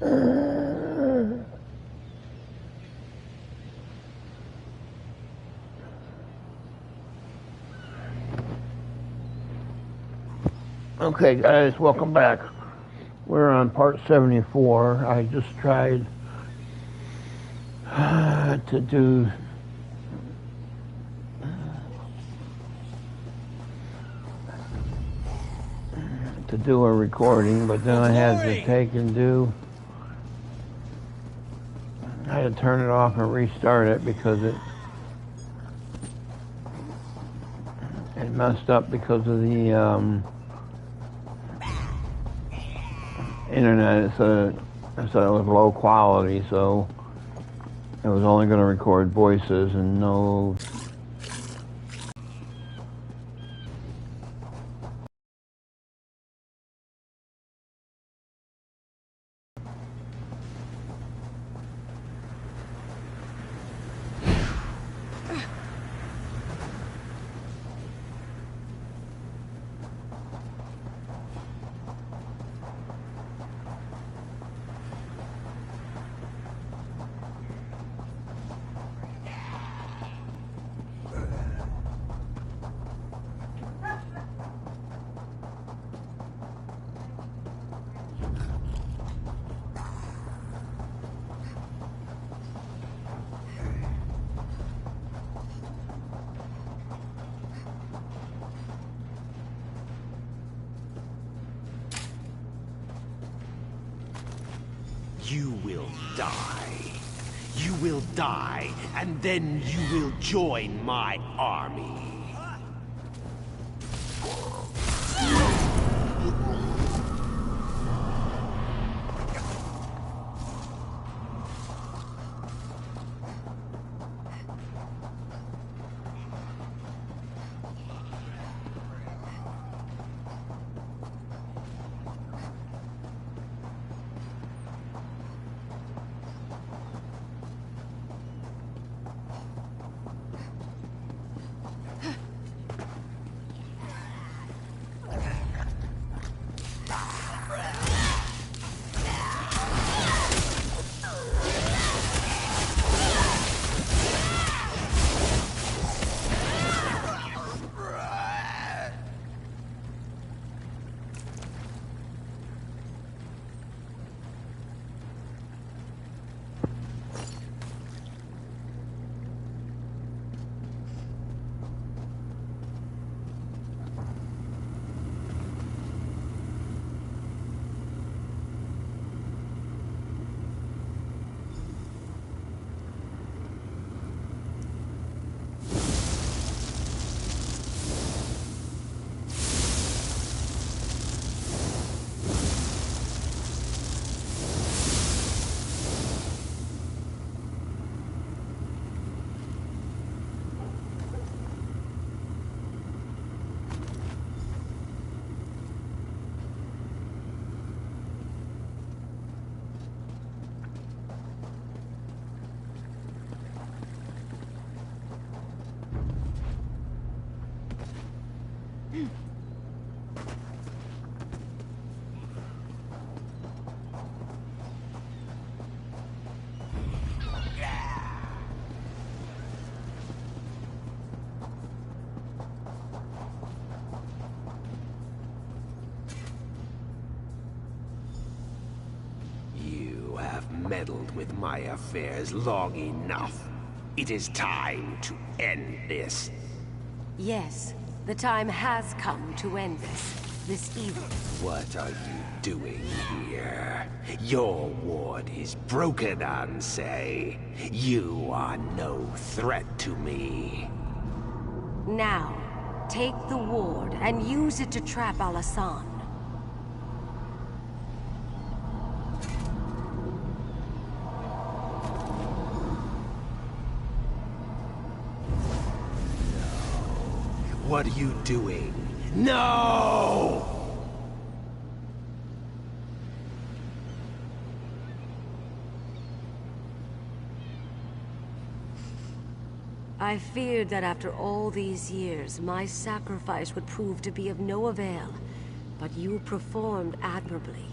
Okay guys, welcome back. We're on part 74. I just tried to do a recording, but then I had to turn it off and restart it because it messed up because of the internet. It said it was low quality, so it was only going to record voices and no. You will die. You will die, and then you will join my army. Meddled with my affairs long enough. It is time to end this. Yes, the time has come to end this evil. What are you doing here? Your ward is broken, Ansei. You are no threat to me. Now, take the ward and use it to trap Alasan. What are you doing? No! I feared that after all these years, my sacrifice would prove to be of no avail, but you performed admirably.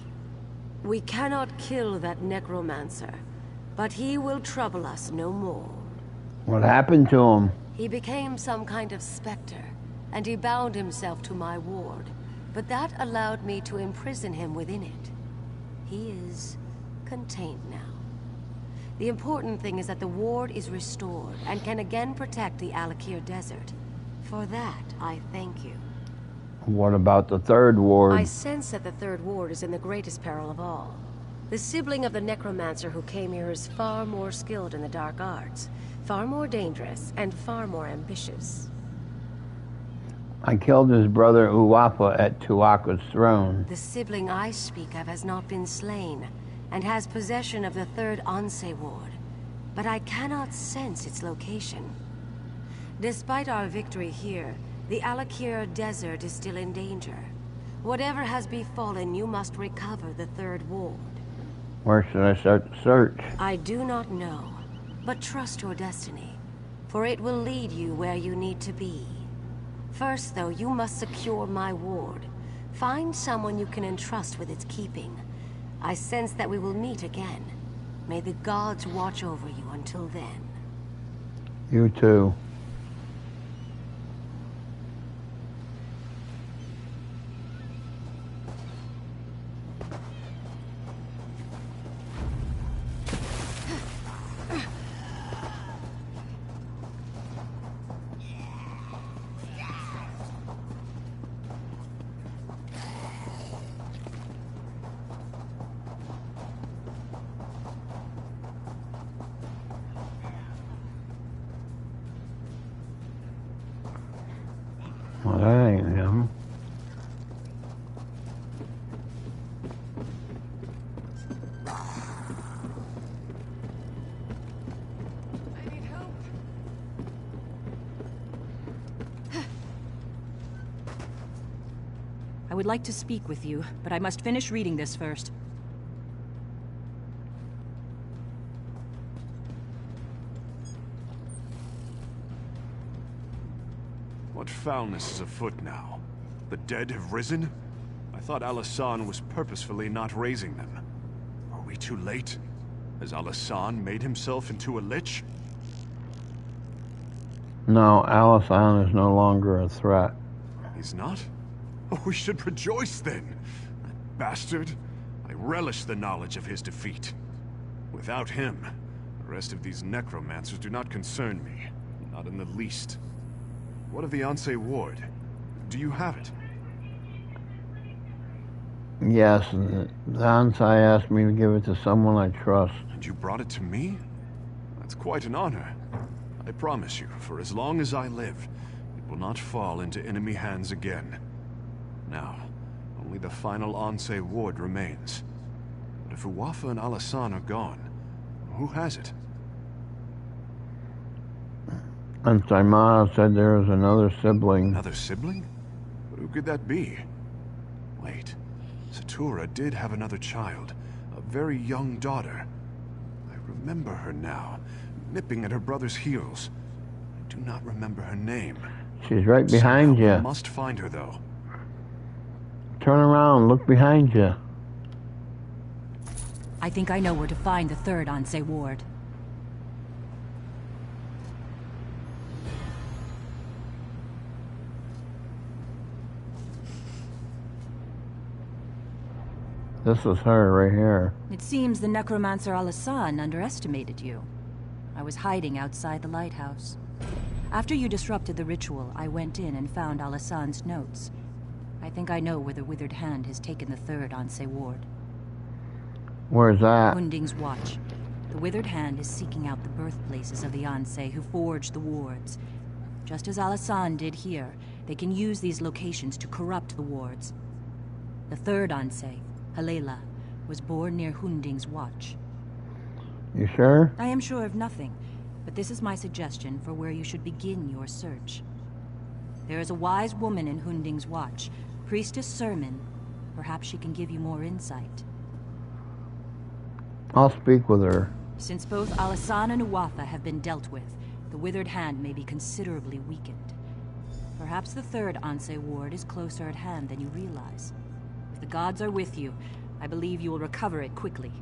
We cannot kill that necromancer, but he will trouble us no more. What happened to him? He became some kind of specter, and he bound himself to my ward, but that allowed me to imprison him within it. He is contained now. The important thing is that the ward is restored and can again protect the Alakir Desert. For that, I thank you. What about the third ward? I sense that the third ward is in the greatest peril of all. The sibling of the necromancer who came here is far more skilled in the dark arts, far more dangerous, and far more ambitious. I killed his brother Uwafa at Tuaka's throne. The sibling I speak of has not been slain, and has possession of the third Anse ward, but I cannot sense its location. Despite our victory here, the Alakir Desert is still in danger. Whatever has befallen, you must recover the third ward. Where should I start the search? I do not know, but trust your destiny, for it will lead you where you need to be. First, though, you must secure my ward. Find someone you can entrust with its keeping. I sense that we will meet again. May the gods watch over you until then. You too. Well, that ain't him. I need help. I would like to speak with you, but I must finish reading this first. What foulness is afoot now? The dead have risen? I thought Alasan was purposefully not raising them. Are we too late? Has Alasan made himself into a lich? No, Alisan is no longer a threat. He's not? Oh, we should rejoice then! That bastard! I relish the knowledge of his defeat. Without him, the rest of these necromancers do not concern me. Not in the least. What of the Anse ward? Do you have it? Yes, the Ansai asked me to give it to someone I trust. And you brought it to me? That's quite an honor. I promise you, for as long as I live, it will not fall into enemy hands again. Now, only the final Anse ward remains. But if Uwafa and Alasan are gone, who has it? And Saimara said there was another sibling. Another sibling? But who could that be? Wait, Satura did have another child, a very young daughter. I remember her now, nipping at her brother's heels. I do not remember her name. She's right behind Somehow you. I must find her, though. Turn around, look behind you. I think I know where to find the third Anse ward. This is her right here. It seems the necromancer Alasan underestimated you. I was hiding outside the lighthouse. After you disrupted the ritual, I went in and found Alasan's notes. I think I know where the Withered Hand has taken the third Anse ward. Where's that? Hunding's Watch. The Withered Hand is seeking out the birthplaces of the Anse who forged the wards. Just as Alasan did here, they can use these locations to corrupt the wards. The third Anse, Halela, was born near Hunding's Watch. You sure? I am sure of nothing, but this is my suggestion for where you should begin your search. There is a wise woman in Hunding's Watch, Priestess Sermon. Perhaps she can give you more insight. I'll speak with her. Since both Alasan and Uwafa have been dealt with, the Withered Hand may be considerably weakened. Perhaps the third Anse ward is closer at hand than you realize. If the gods are with you, I believe you will recover it quickly.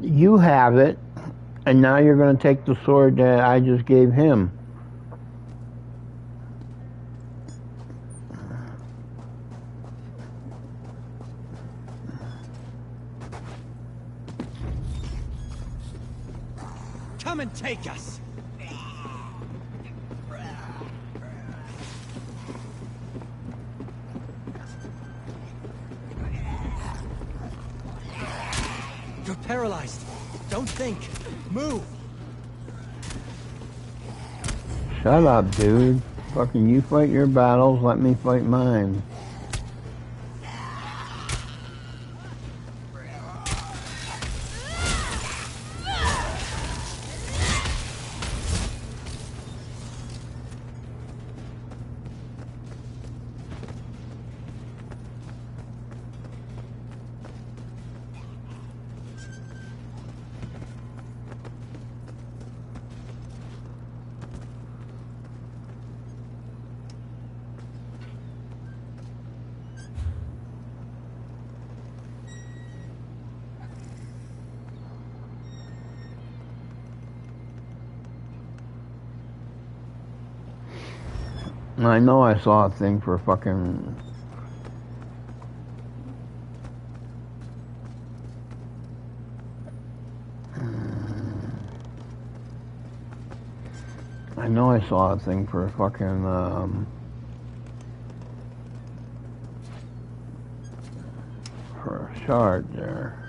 You have it, and now you're going to take the sword that I just gave him. Come and take us! You're paralyzed. Don't think. Move! Shut up, dude. Fucking you fight your battles, let me fight mine. I know I saw a thing for fucking... I know I saw a thing for fucking, for a shard there.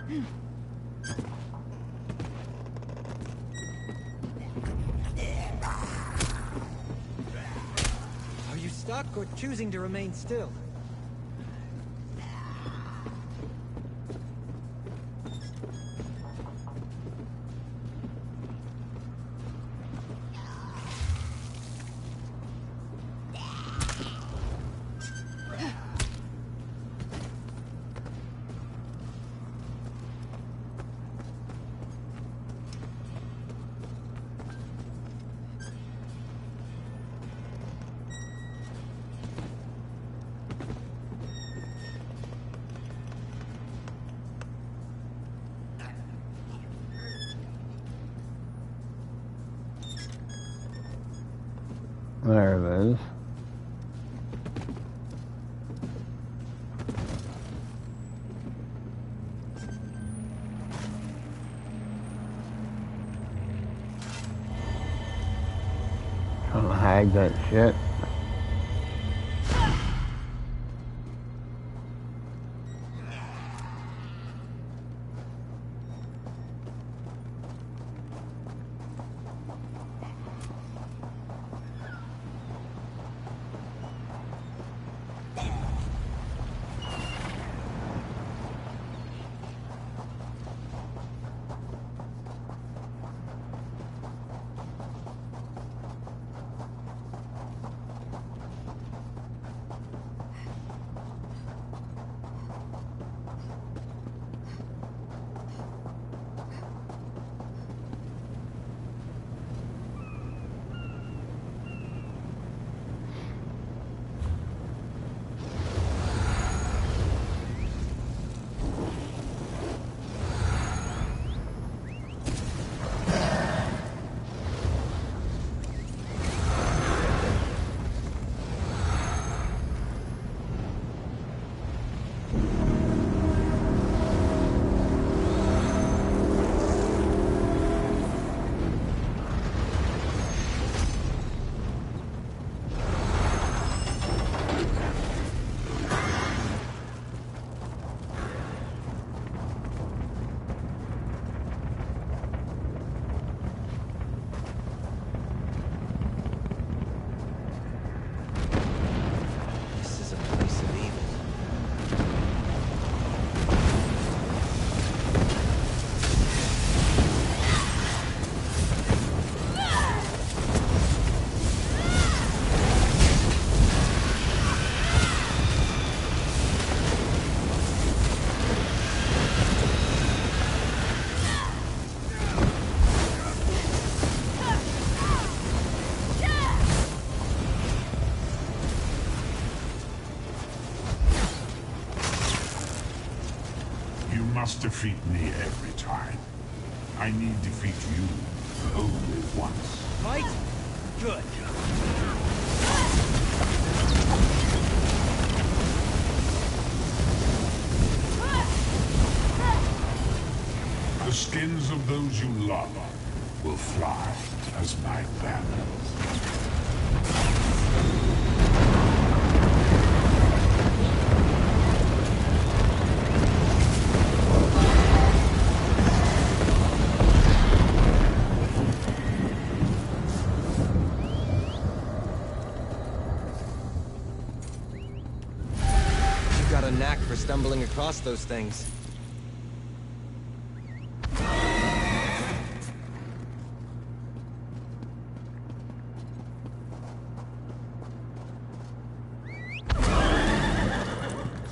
Are you stuck or choosing to remain still? There it is. Trying to hide that shit. must defeat me every time. I need defeat you only once. Fight? Good. The skins of those you love will fly as my banners. You got a knack for stumbling across those things.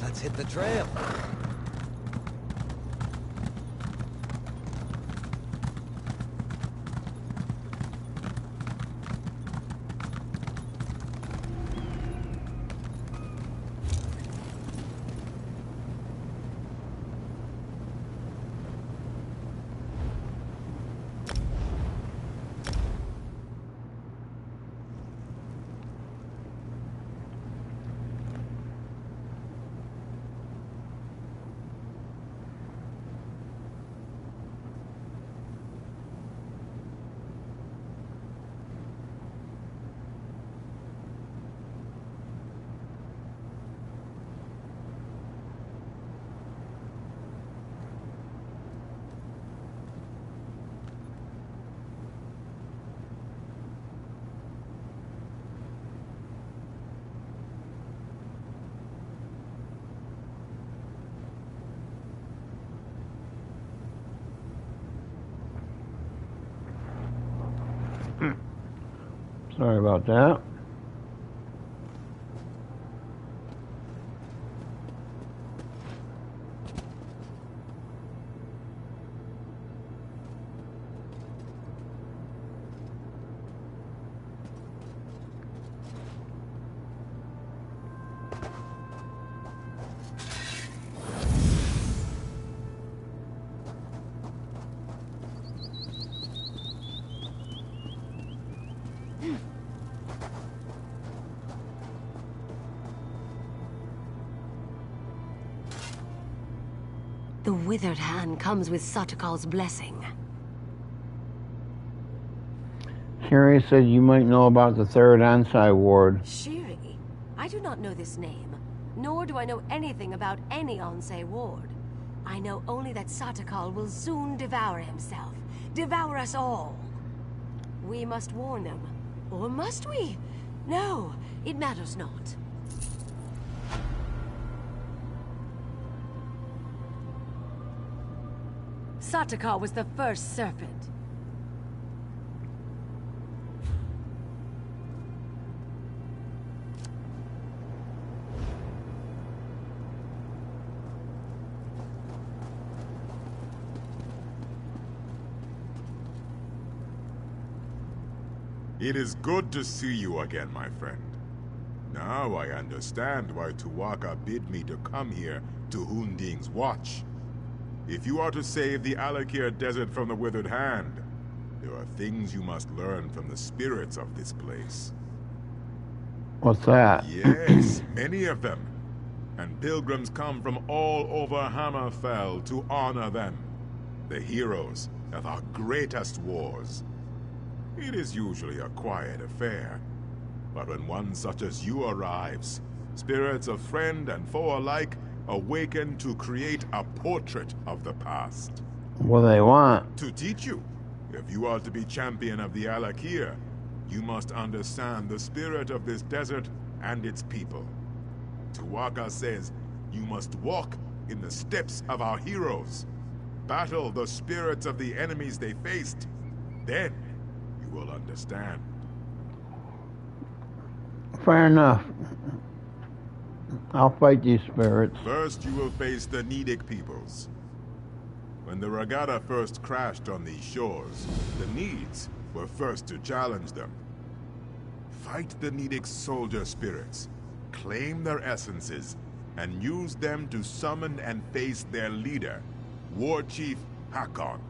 Let's hit the trail. Sorry about that. The withered hand comes with Satakal's blessing. Sherry said you might know about the third Ansai ward. Shiri? I do not know this name, nor do I know anything about any Ansai ward. I know only that Satakal will soon devour himself. Devour us all. We must warn them. Or must we? No, it matters not. Satakal was the first serpent. It is good to see you again, my friend. Now I understand why Tuwaka bid me to come here to Hunding's watch. If you are to save the Alakir Desert from the Withered Hand, there are things you must learn from the spirits of this place. What's that? Yes, many of them. And pilgrims come from all over Hammerfell to honor them, the heroes of our greatest wars. It is usually a quiet affair, but when one such as you arrives, spirits of friend and foe alike awaken to create a portrait of the past. What do they want? To teach you. If you are to be champion of the Alakir, you must understand the spirit of this desert and its people. Tuwaka says you must walk in the steps of our heroes. Battle the spirits of the enemies they faced. Then you will understand. Fair enough. I'll fight these spirits. First, you will face the Nidic peoples. When the Regatta first crashed on these shores, the Needs were first to challenge them. Fight the Nidic soldier spirits, claim their essences, and use them to summon and face their leader, War Chief Hakon.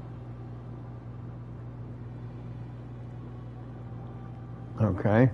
Okay.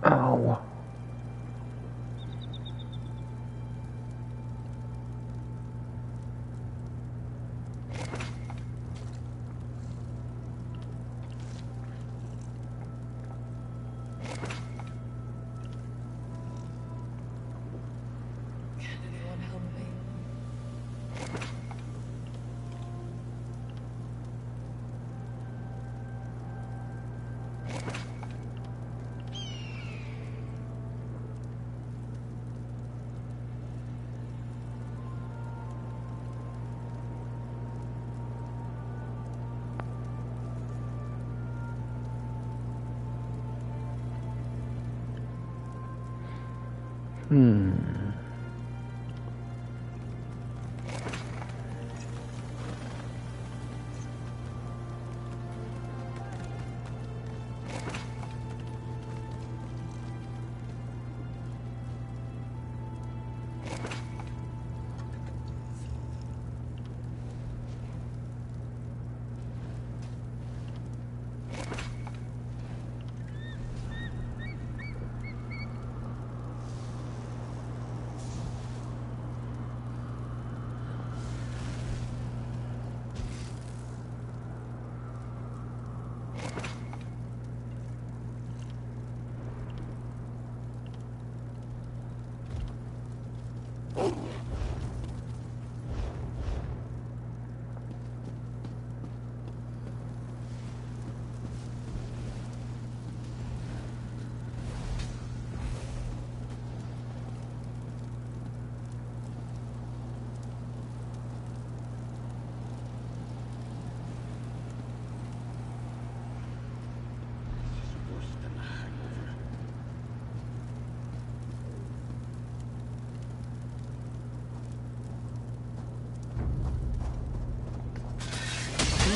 Ow. Can anyone help me?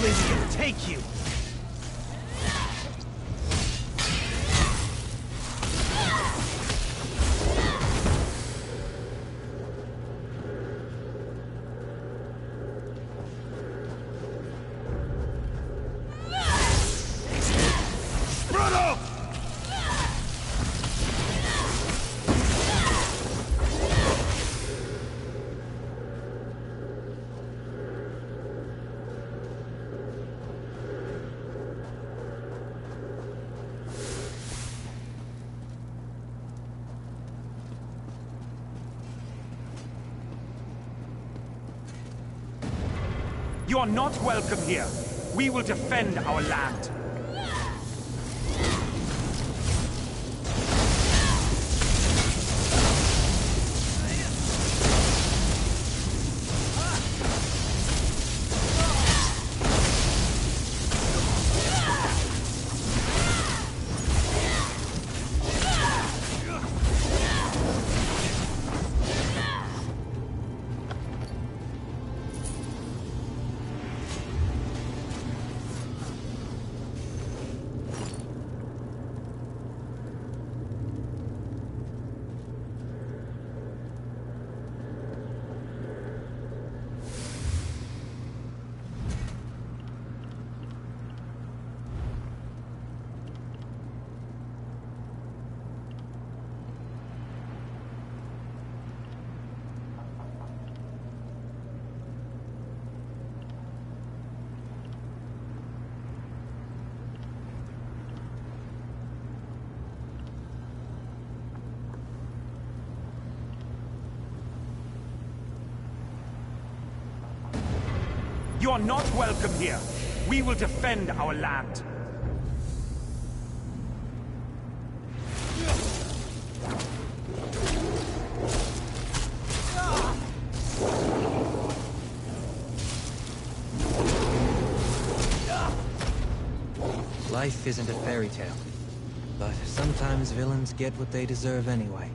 Liz can take you! You are not welcome here. We will defend our land. You are not welcome here. We will defend our land. Life isn't a fairy tale, but sometimes villains get what they deserve anyway.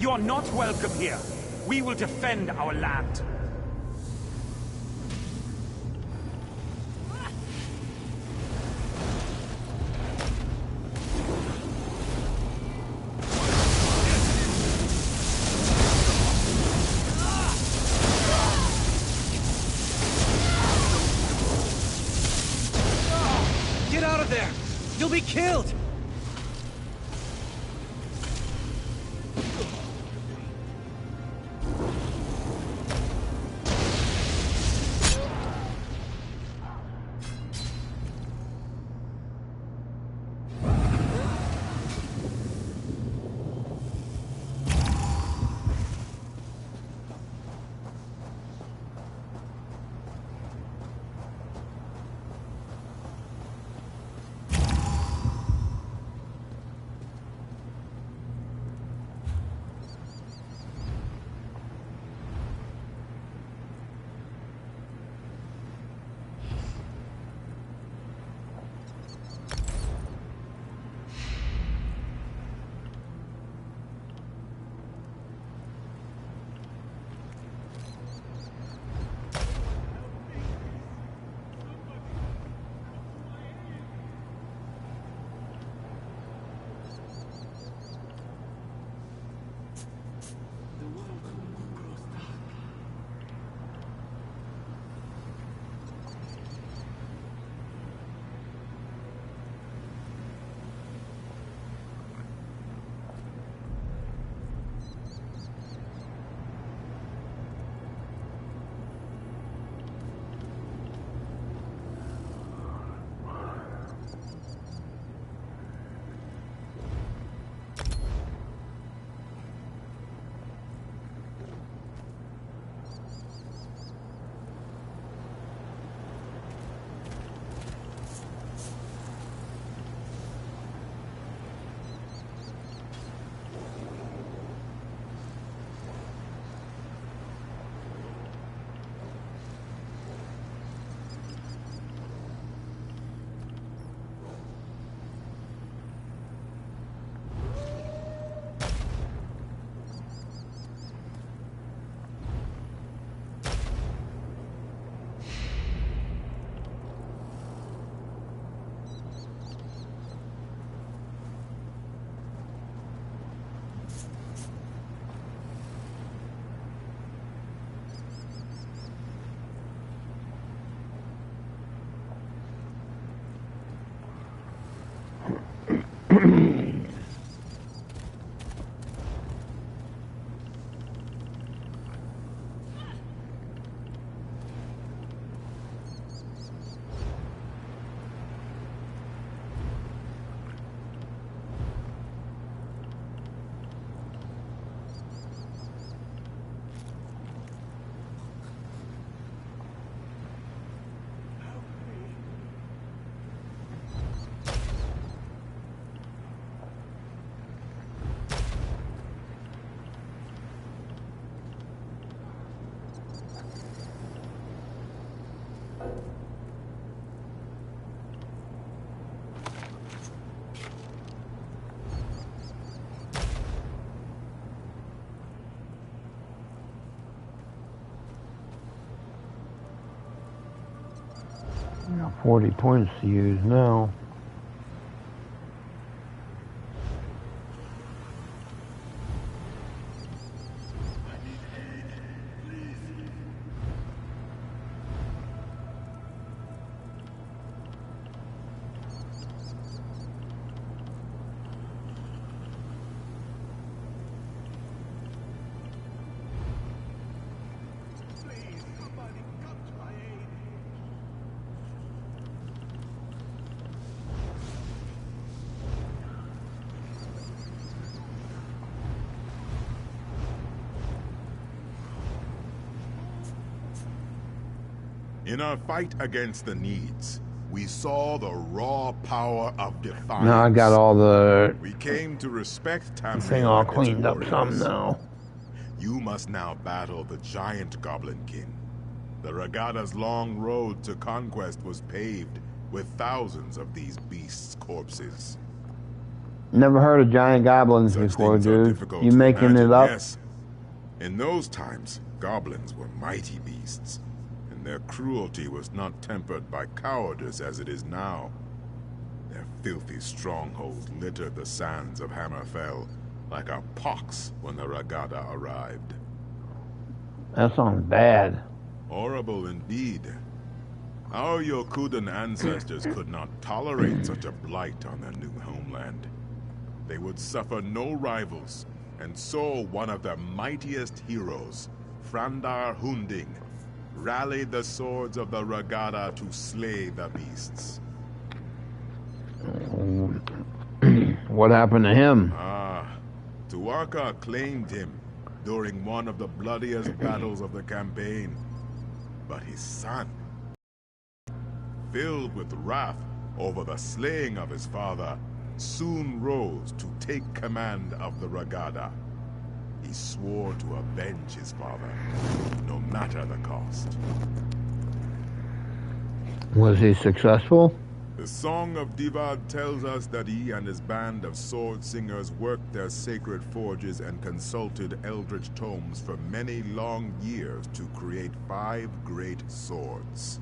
You are not welcome here. We will defend our land. Get out of there! You'll be killed! Got 40 points to use now. In our fight against the Needs, we saw the raw power of defiance. Now I got all the We came to respect thing Tamriel all and its cleaned up some warriors. now. You must now battle the giant Goblin King. The Regada's long road to conquest was paved with thousands of these beasts' corpses. Never heard of giant goblins Such before, things are dude. difficult You to making imagine, it up? Yes. In those times, goblins were mighty beasts, and their cruelty was not tempered by cowardice as it is now. Their filthy stronghold littered the sands of Hammerfell like a pox when the Regada arrived. That sounds bad. Horrible indeed. Our Yokudan ancestors could not tolerate such a blight on their new homeland. They would suffer no rivals, and so one of their mightiest heroes, Frandar Hunding, rallied the swords of the Regada to slay the beasts. What happened to him? Tuaka claimed him during one of the bloodiest battles of the campaign. But his son, filled with wrath over the slaying of his father, soon rose to take command of the Regada. He swore to avenge his father, no matter the cost. Was he successful? The Song of Divad tells us that he and his band of sword singers worked their sacred forges and consulted eldritch tomes for many long years to create 5 great swords.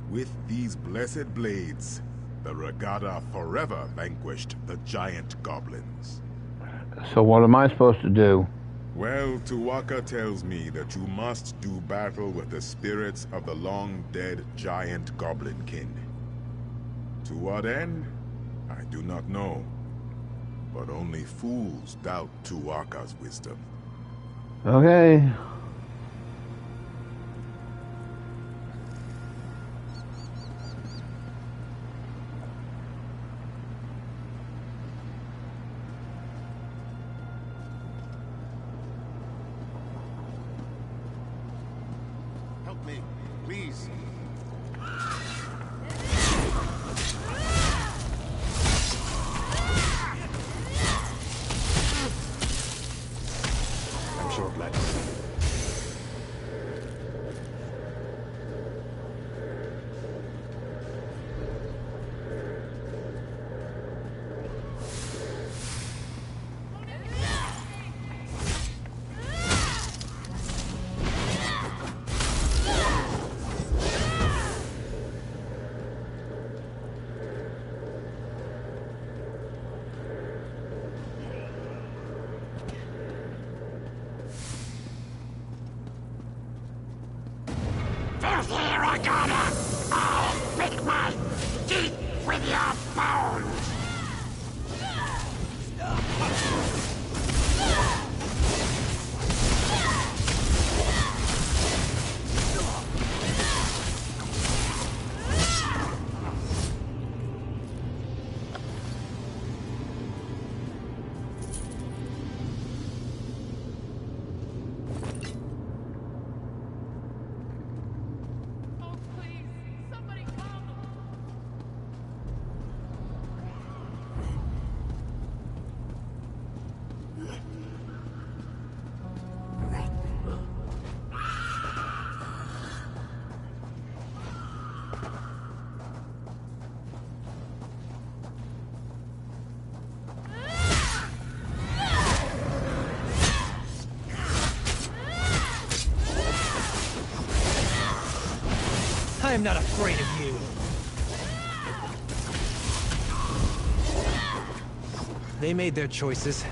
With these blessed blades, the Regada forever vanquished the giant goblins. So what am I supposed to do? Well, Tuaka tells me that you must do battle with the spirits of the long-dead giant Goblin King. To what end? I do not know. But only fools doubt Tuaka's wisdom. Okay. Help me, please. I'm short legs. Filthy Regada! I'll pick my teeth with your bones! I am not afraid of you. They made their choices.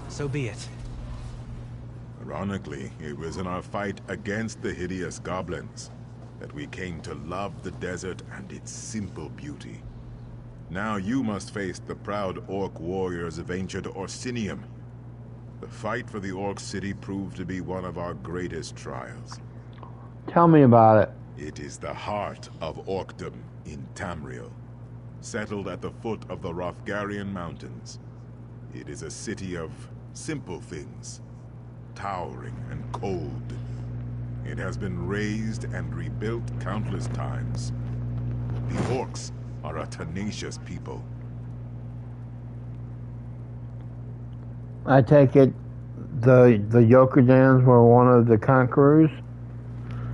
So be it. Ironically, it was in our fight against the hideous goblins that we came to love the desert and its simple beauty. Now you must face the proud orc warriors of ancient Orsinium. The fight for the orc city proved to be one of our greatest trials. Tell me about it. It is the heart of Orcdom in Tamriel, settled at the foot of the Rothgarian Mountains. It is a city of simple things, towering and cold. It has been razed and rebuilt countless times. The orcs are a tenacious people. I take it the Yokudans were one of the conquerors?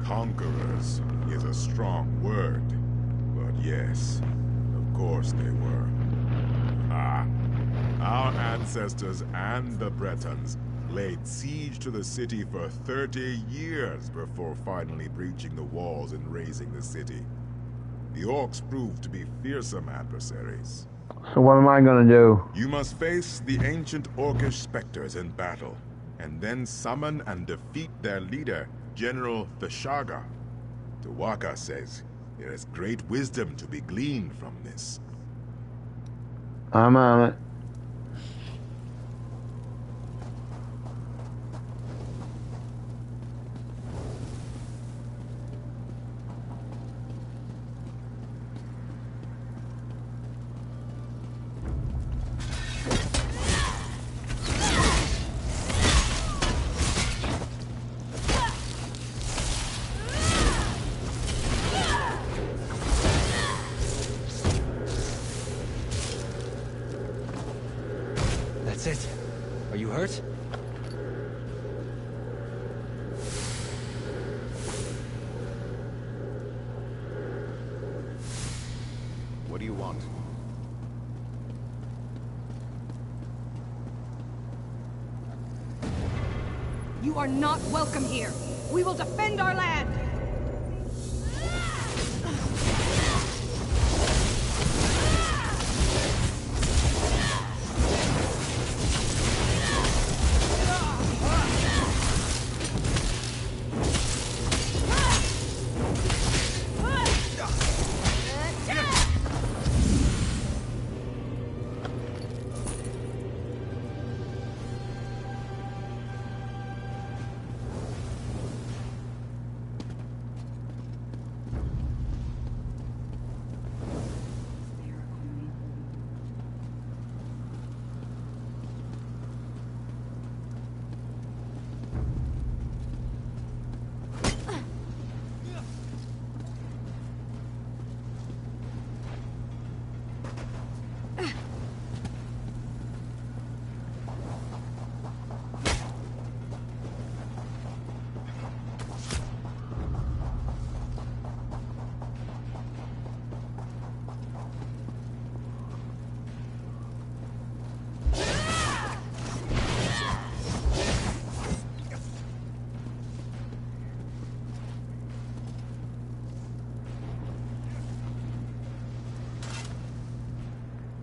Conquerors is a strong word, but yes, of course they were. Our ancestors and the Bretons laid siege to the city for 30 years before finally breaching the walls and razing the city. The orcs proved to be fearsome adversaries. So what am I gonna do? You must face the ancient orcish specters in battle, and then summon and defeat their leader, General Theshaga. Tuwaka says there is great wisdom to be gleaned from this. I'm on it. That's it. Are you hurt? What do you want? You are not welcome here. We will defend our land.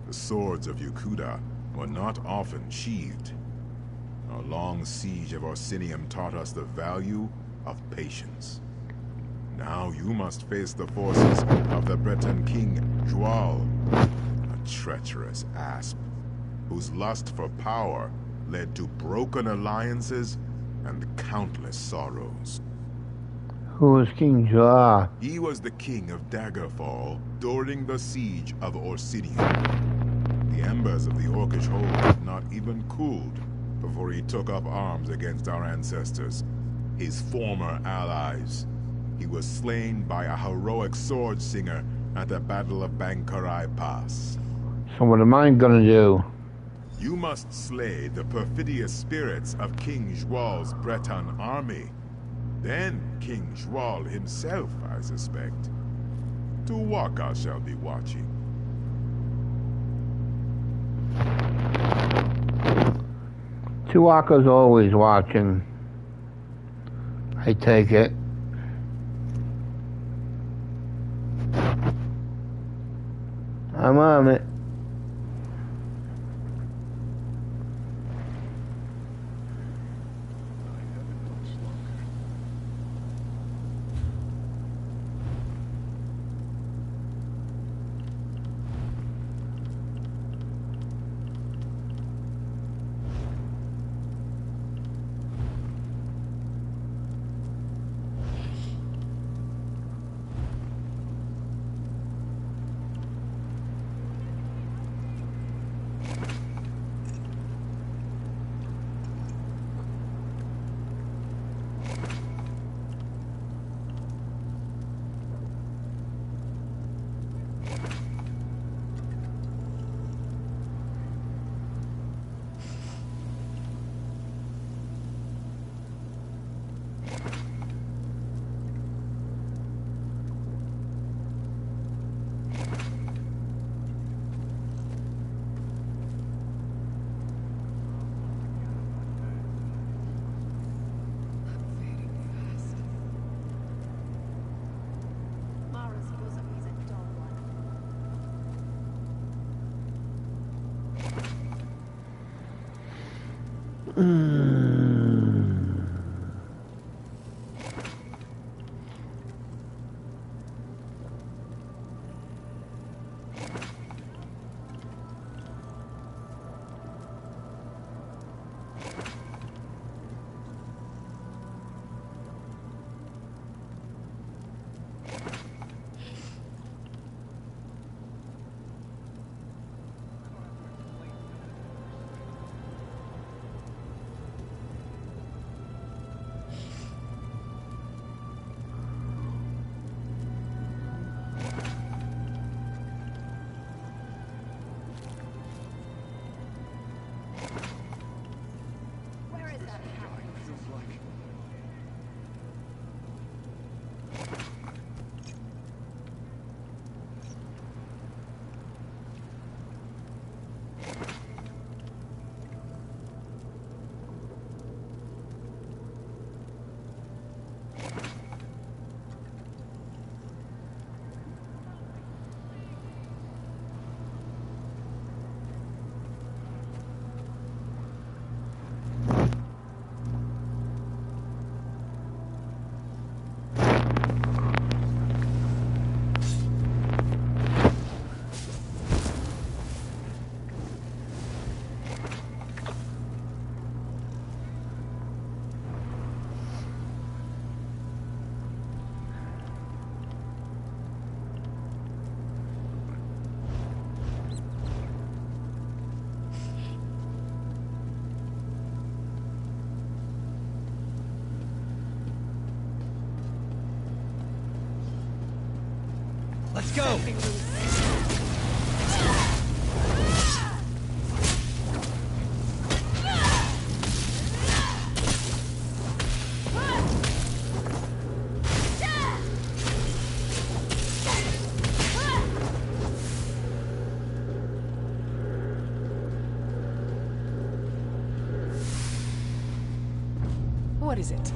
The swords of Yukuda were not often sheathed. Our long siege of Orsinium taught us the value of patience. Now you must face the forces of the Breton king, Jual, a treacherous asp, whose lust for power led to broken alliances and countless sorrows. Who was King Jar? He was the king of Daggerfall during the siege of Orsinium. The embers of the orcish hold had not even cooled before he took up arms against our ancestors, his former allies. He was slain by a heroic sword singer at the Battle of Bankarai Pass. So what am I gonna do? You must slay the perfidious spirits of King Jual's Breton army. Then King Jual himself, I suspect. Tuwaka shall be watching. Tuwaka's always watching. I take it. I'm on it. Let's go! What is it?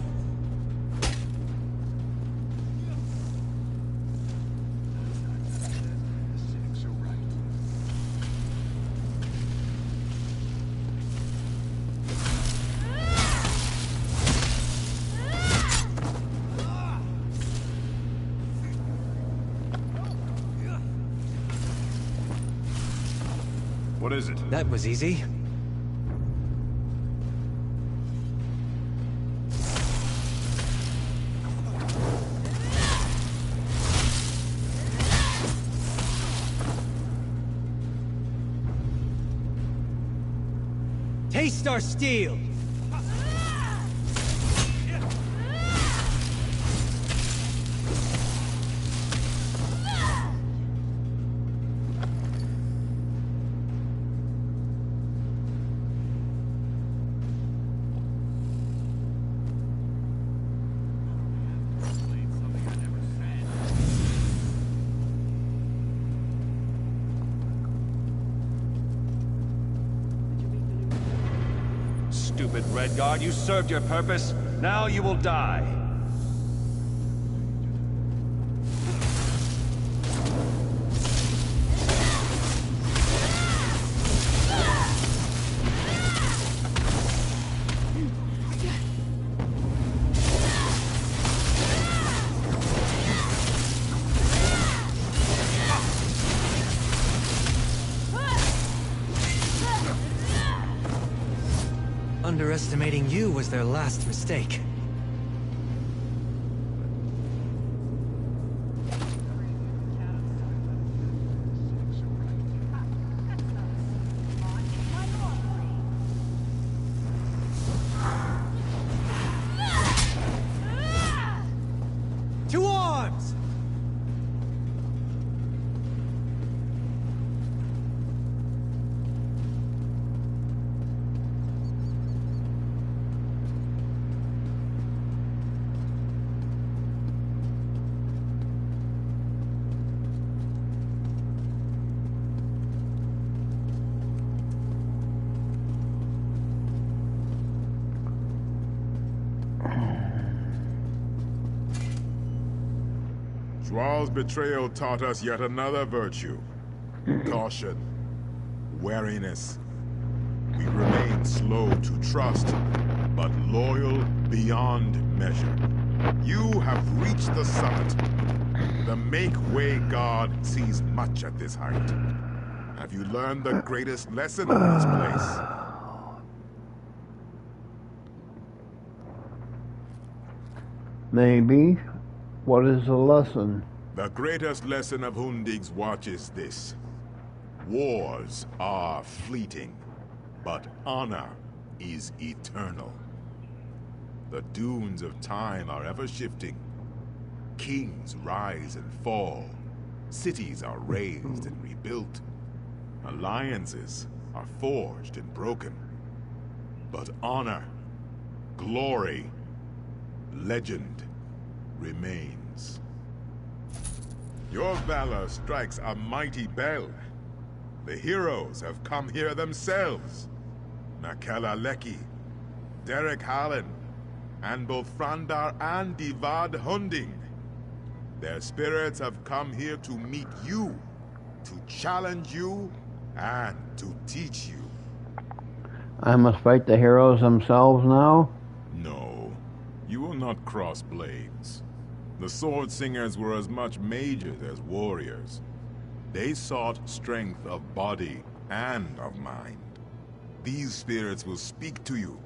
What is it? That was easy. Taste our steel! Stupid Redguard, you served your purpose. Now you will die. Underestimating you was their last mistake. To arms! Dwal's betrayal taught us yet another virtue. Caution. Wariness. We remain slow to trust, but loyal beyond measure. You have reached the summit. The Make-Way God sees much at this height. Have you learned the greatest lesson in this place? Maybe. What is the lesson? The greatest lesson of Hundig's watch is this. Wars are fleeting, but honor is eternal. The dunes of time are ever shifting. Kings rise and fall. Cities are raised and rebuilt. Alliances are forged and broken. But honor, glory, legend remains. Your valor strikes a mighty bell. The heroes have come here themselves. Nakela Leki, Derek Hallen, and both Frandar and Divad Hunding. Their spirits have come here to meet you, to challenge you, and to teach you. I must fight the heroes themselves now? No, you will not cross blades. The Sword Singers were as much mages as warriors. They sought strength of body and of mind. These spirits will speak to you.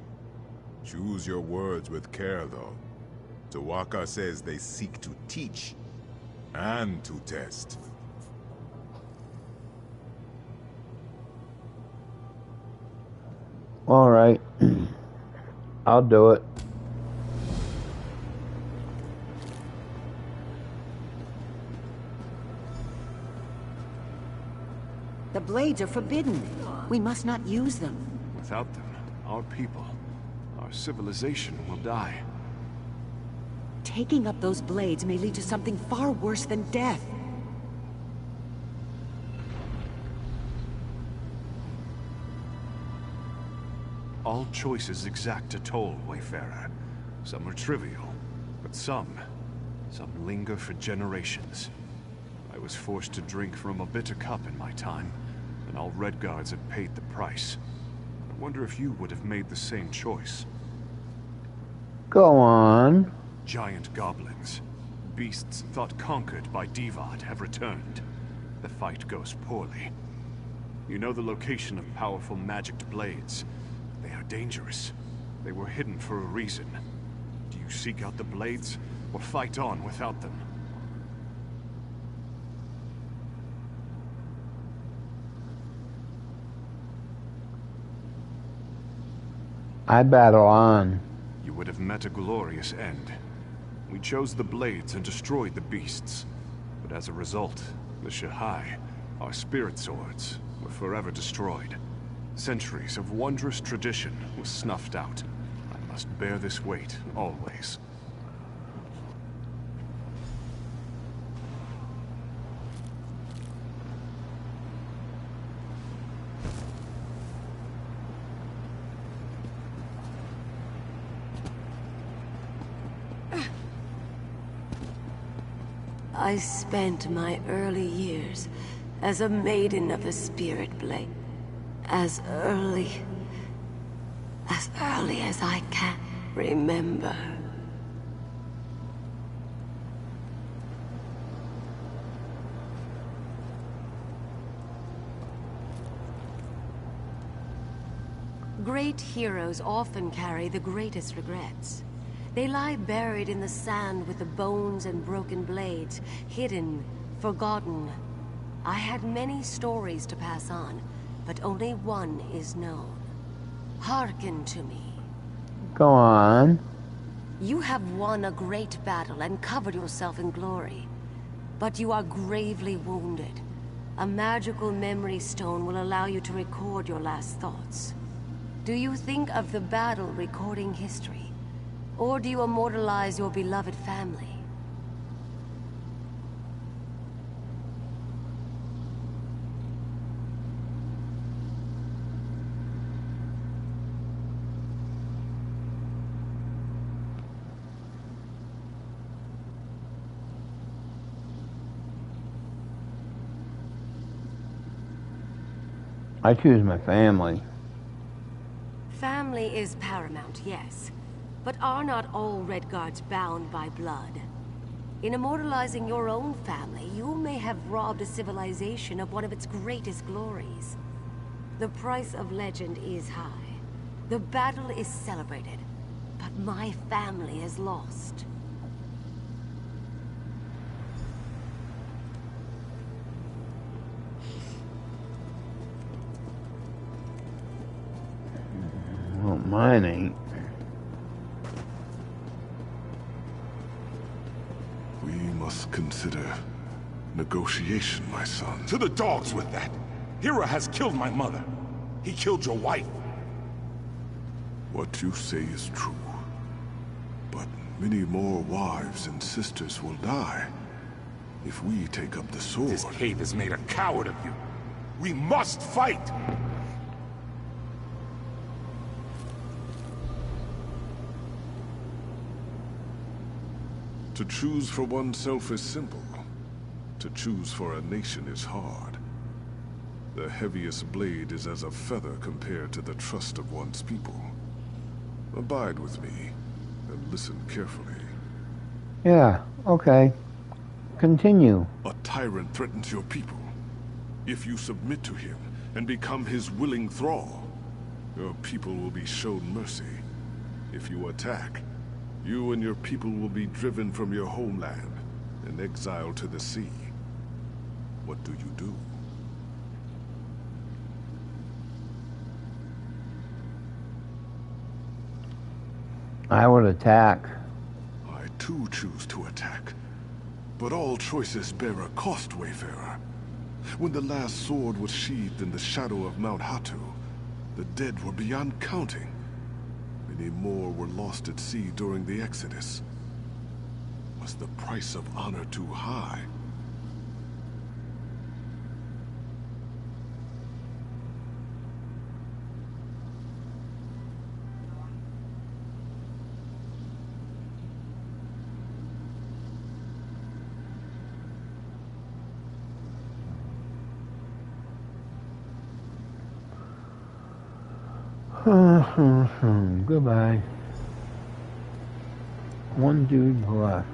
Choose your words with care, though. Tawaka says they seek to teach and to test. All right. I'll do it. The blades are forbidden. We must not use them. Without them, our people, our civilization will die. Taking up those blades may lead to something far worse than death. All choices exact a toll, Wayfarer. Some are trivial, but some linger for generations. I was forced to drink from a bitter cup in my time, and all Redguards had paid the price. I wonder if you would have made the same choice. Go on. Giant goblins, beasts thought conquered by Divad, have returned. The fight goes poorly. You know the location of powerful magicked blades. They are dangerous. They were hidden for a reason. Do you seek out the blades, or fight on without them? I battle on. You would have met a glorious end. We chose the blades and destroyed the beasts. But as a result, the Shahai, our spirit swords, were forever destroyed. Centuries of wondrous tradition was snuffed out. I must bear this weight, always. I spent my early years as a maiden of the Spirit Blade. As early as I can remember. Great heroes often carry the greatest regrets. They lie buried in the sand with the bones and broken blades, hidden, forgotten. I had many stories to pass on, but only one is known. Hearken to me. Go on. You have won a great battle and covered yourself in glory. But you are gravely wounded. A magical memory stone will allow you to record your last thoughts. Do you think of the battle recording history? Or do you immortalize your beloved family? I choose my family. family is paramount, yes. But are not all Redguards bound by blood? In immortalizing your own family, you may have robbed a civilization of one of its greatest glories. The price of legend is high. The battle is celebrated, but my family is lost. Well, mine ain't. We must consider negotiation, my son. To the dogs with that! Hira has killed my mother. He killed your wife. What you say is true. But many more wives and sisters will die if we take up the sword. This cave has made a coward of you. We must fight! To choose for oneself is simple. To choose for a nation is hard. The heaviest blade is as a feather compared to the trust of one's people. Abide with me, and listen carefully. Yeah, okay. Continue. A tyrant threatens your people. If you submit to him and become his willing thrall, your people will be shown mercy. If you attack, you and your people will be driven from your homeland and exiled to the sea. What do you do? I would attack. I too choose to attack. But all choices bear a cost, Wayfarer. When the last sword was sheathed in the shadow of Mount Hatu, the dead were beyond counting. Many more were lost at sea during the Exodus. Was the price of honor too high? Goodbye. One dude left.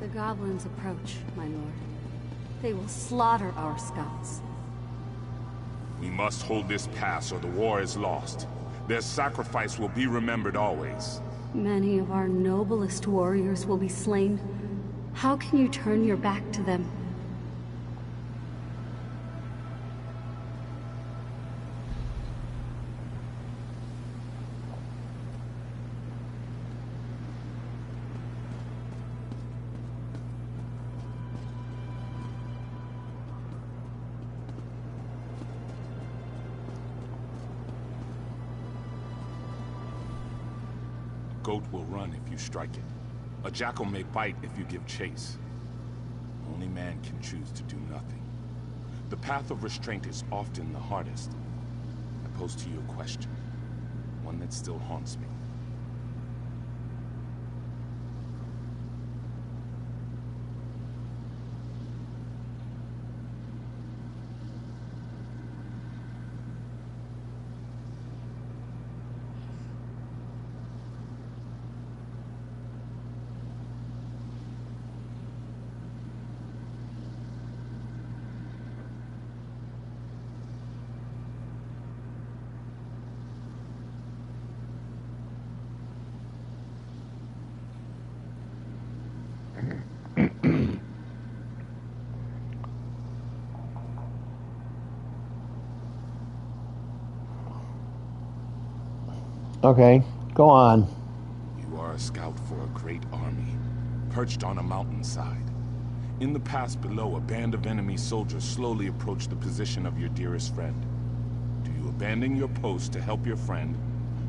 The goblins approach, my lord. They will slaughter our scouts. We must hold this pass or the war is lost. Their sacrifice will be remembered always. Many of our noblest warriors will be slain. How can you turn your back to them? Goat will run if you strike it. A jackal may bite if you give chase. Only man can choose to do nothing. The path of restraint is often the hardest. I pose to you a question, one that still haunts me. Okay, go on. You are a scout for a great army, perched on a mountainside. In the pass below, a band of enemy soldiers slowly approach the position of your dearest friend. Do you abandon your post to help your friend,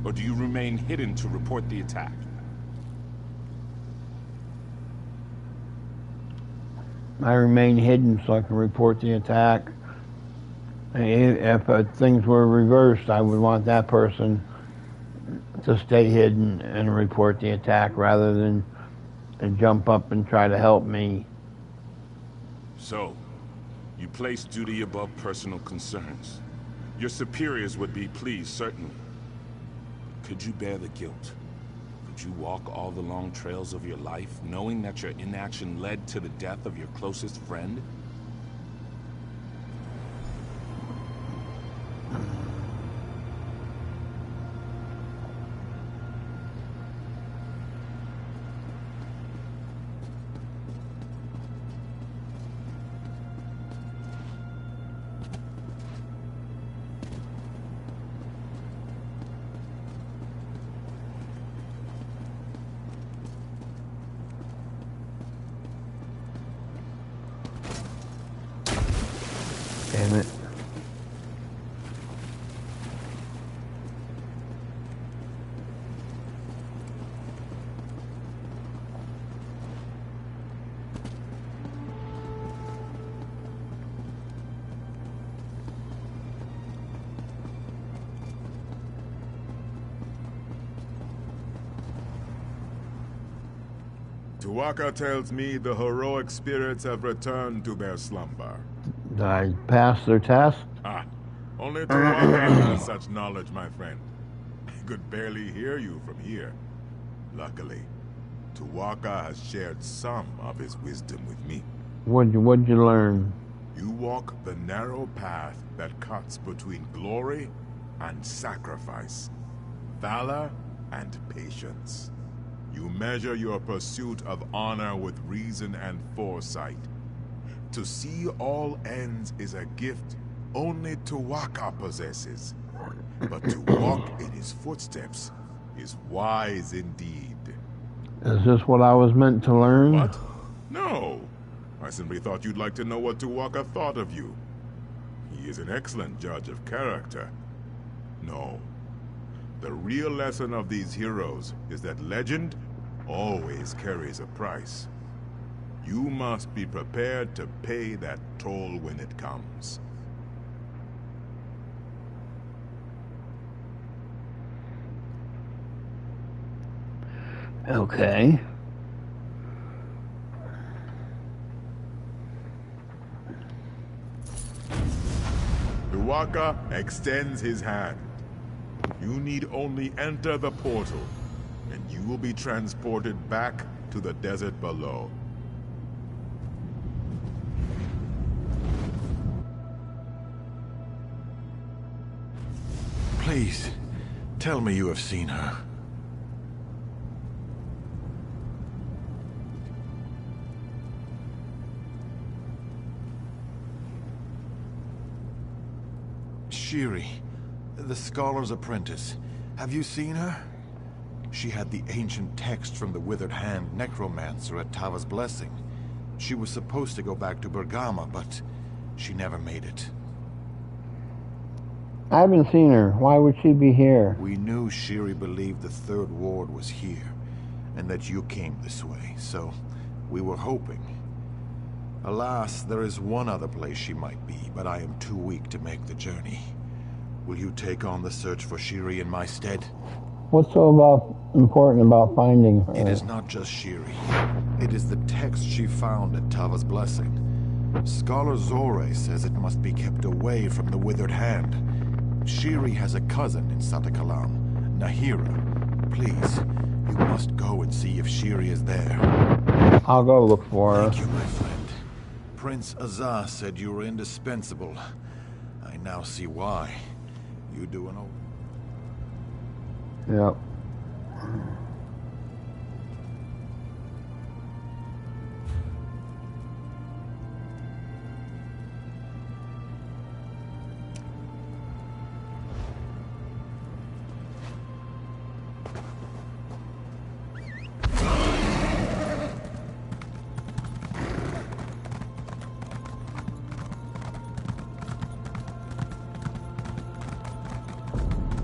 or do you remain hidden to report the attack? I remain hidden so I can report the attack. If things were reversed, I would want that person to stay hidden and report the attack rather than jump up and try to help me. So, you place duty above personal concerns. Your superiors would be pleased, certainly. Could you bear the guilt? Could you walk all the long trails of your life, knowing that your inaction led to the death of your closest friend? Damn it. Tuwaka tells me the heroic spirits have returned to their slumber. Did I pass their test? Ah, only Tuwaka has such knowledge, my friend. I could barely hear you from here. Luckily, Tuwaka has shared some of his wisdom with me. What'd you learn? You walk the narrow path that cuts between glory and sacrifice, valor and patience. You measure your pursuit of honor with reason and foresight. To see all ends is a gift only Tuwaka possesses. But to walk in his footsteps is wise indeed. Is this what I was meant to learn? What? No. I simply thought you'd like to know what Tuwaka thought of you. He is an excellent judge of character. No. The real lesson of these heroes is that legend always carries a price. You must be prepared to pay that toll when it comes. Okay. Tuwaka extends his hand. You need only enter the portal, and you will be transported back to the desert below. Please, tell me you have seen her. Shiri, the scholar's apprentice. Have you seen her? She had the ancient text from the Withered Hand necromancer at Tava's Blessing. She was supposed to go back to Bergama, but she never made it. I haven't seen her. Why would she be here? We knew Shiri believed the Third Ward was here, and that you came this way, so we were hoping. Alas, there is one other place she might be, but I am too weak to make the journey. Will you take on the search for Shiri in my stead? What's so important about finding her? It is not just Shiri. It is the text she found at Tava's Blessing. Scholar Zore says it must be kept away from the Withered Hand. Shiri has a cousin in Sata Kalam, Nahira. Please, you must go and see if Shiri is there. I'll go look for her. Thank you, my friend. Prince Azah said you were indispensable. I now see why. You do an old... Yep.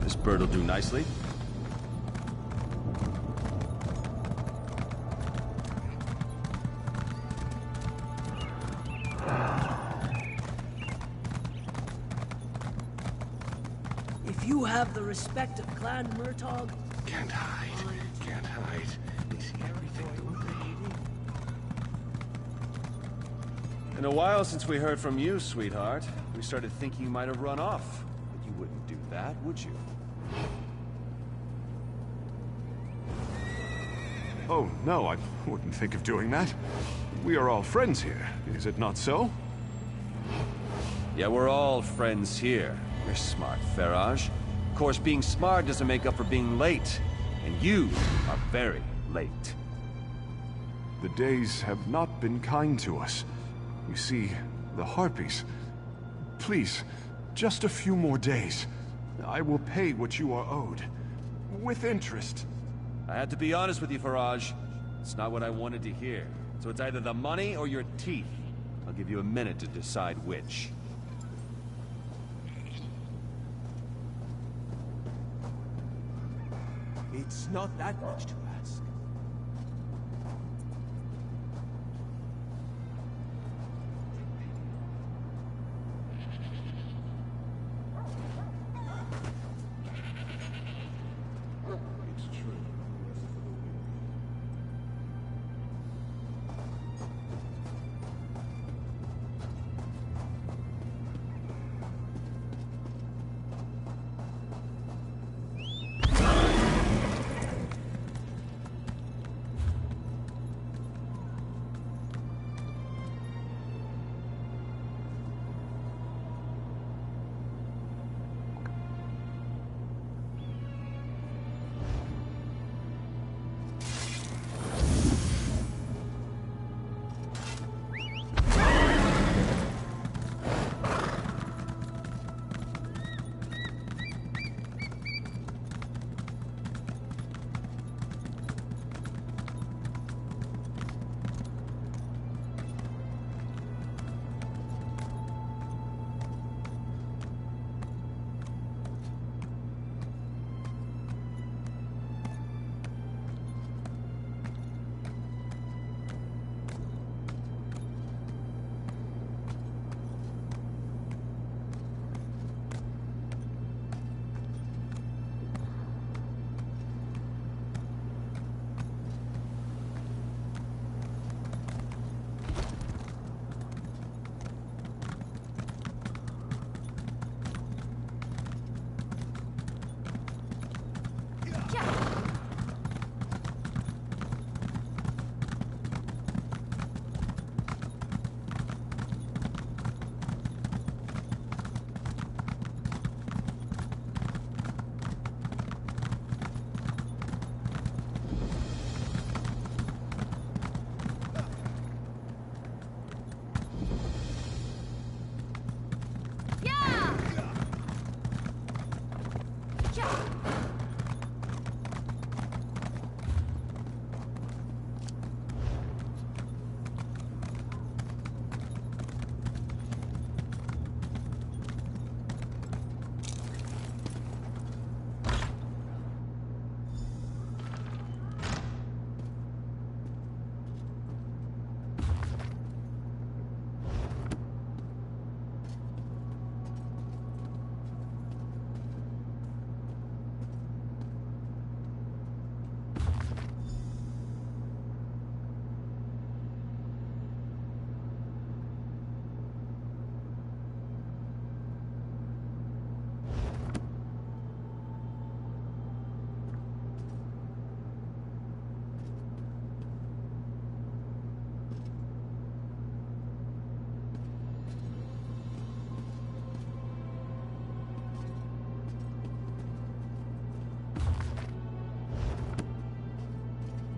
This bird will do nicely. If you have the respect of Clan Murtaugh... Can't hide. Can't hide. They see everything, don't Been a while since we heard from you, sweetheart. We started thinking you might have run off. But you wouldn't do that, would you? Oh, no, I wouldn't think of doing that. We are all friends here, is it not so? Yeah, we're all friends here. You're smart, Faraj. Of course, being smart doesn't make up for being late. And you are very late. The days have not been kind to us. You see, the Harpies. Please, just a few more days. I will pay what you are owed. With interest. I had to be honest with you, Faraj. It's not what I wanted to hear. So it's either the money or your teeth. I'll give you a minute to decide which. It's not that much to ask.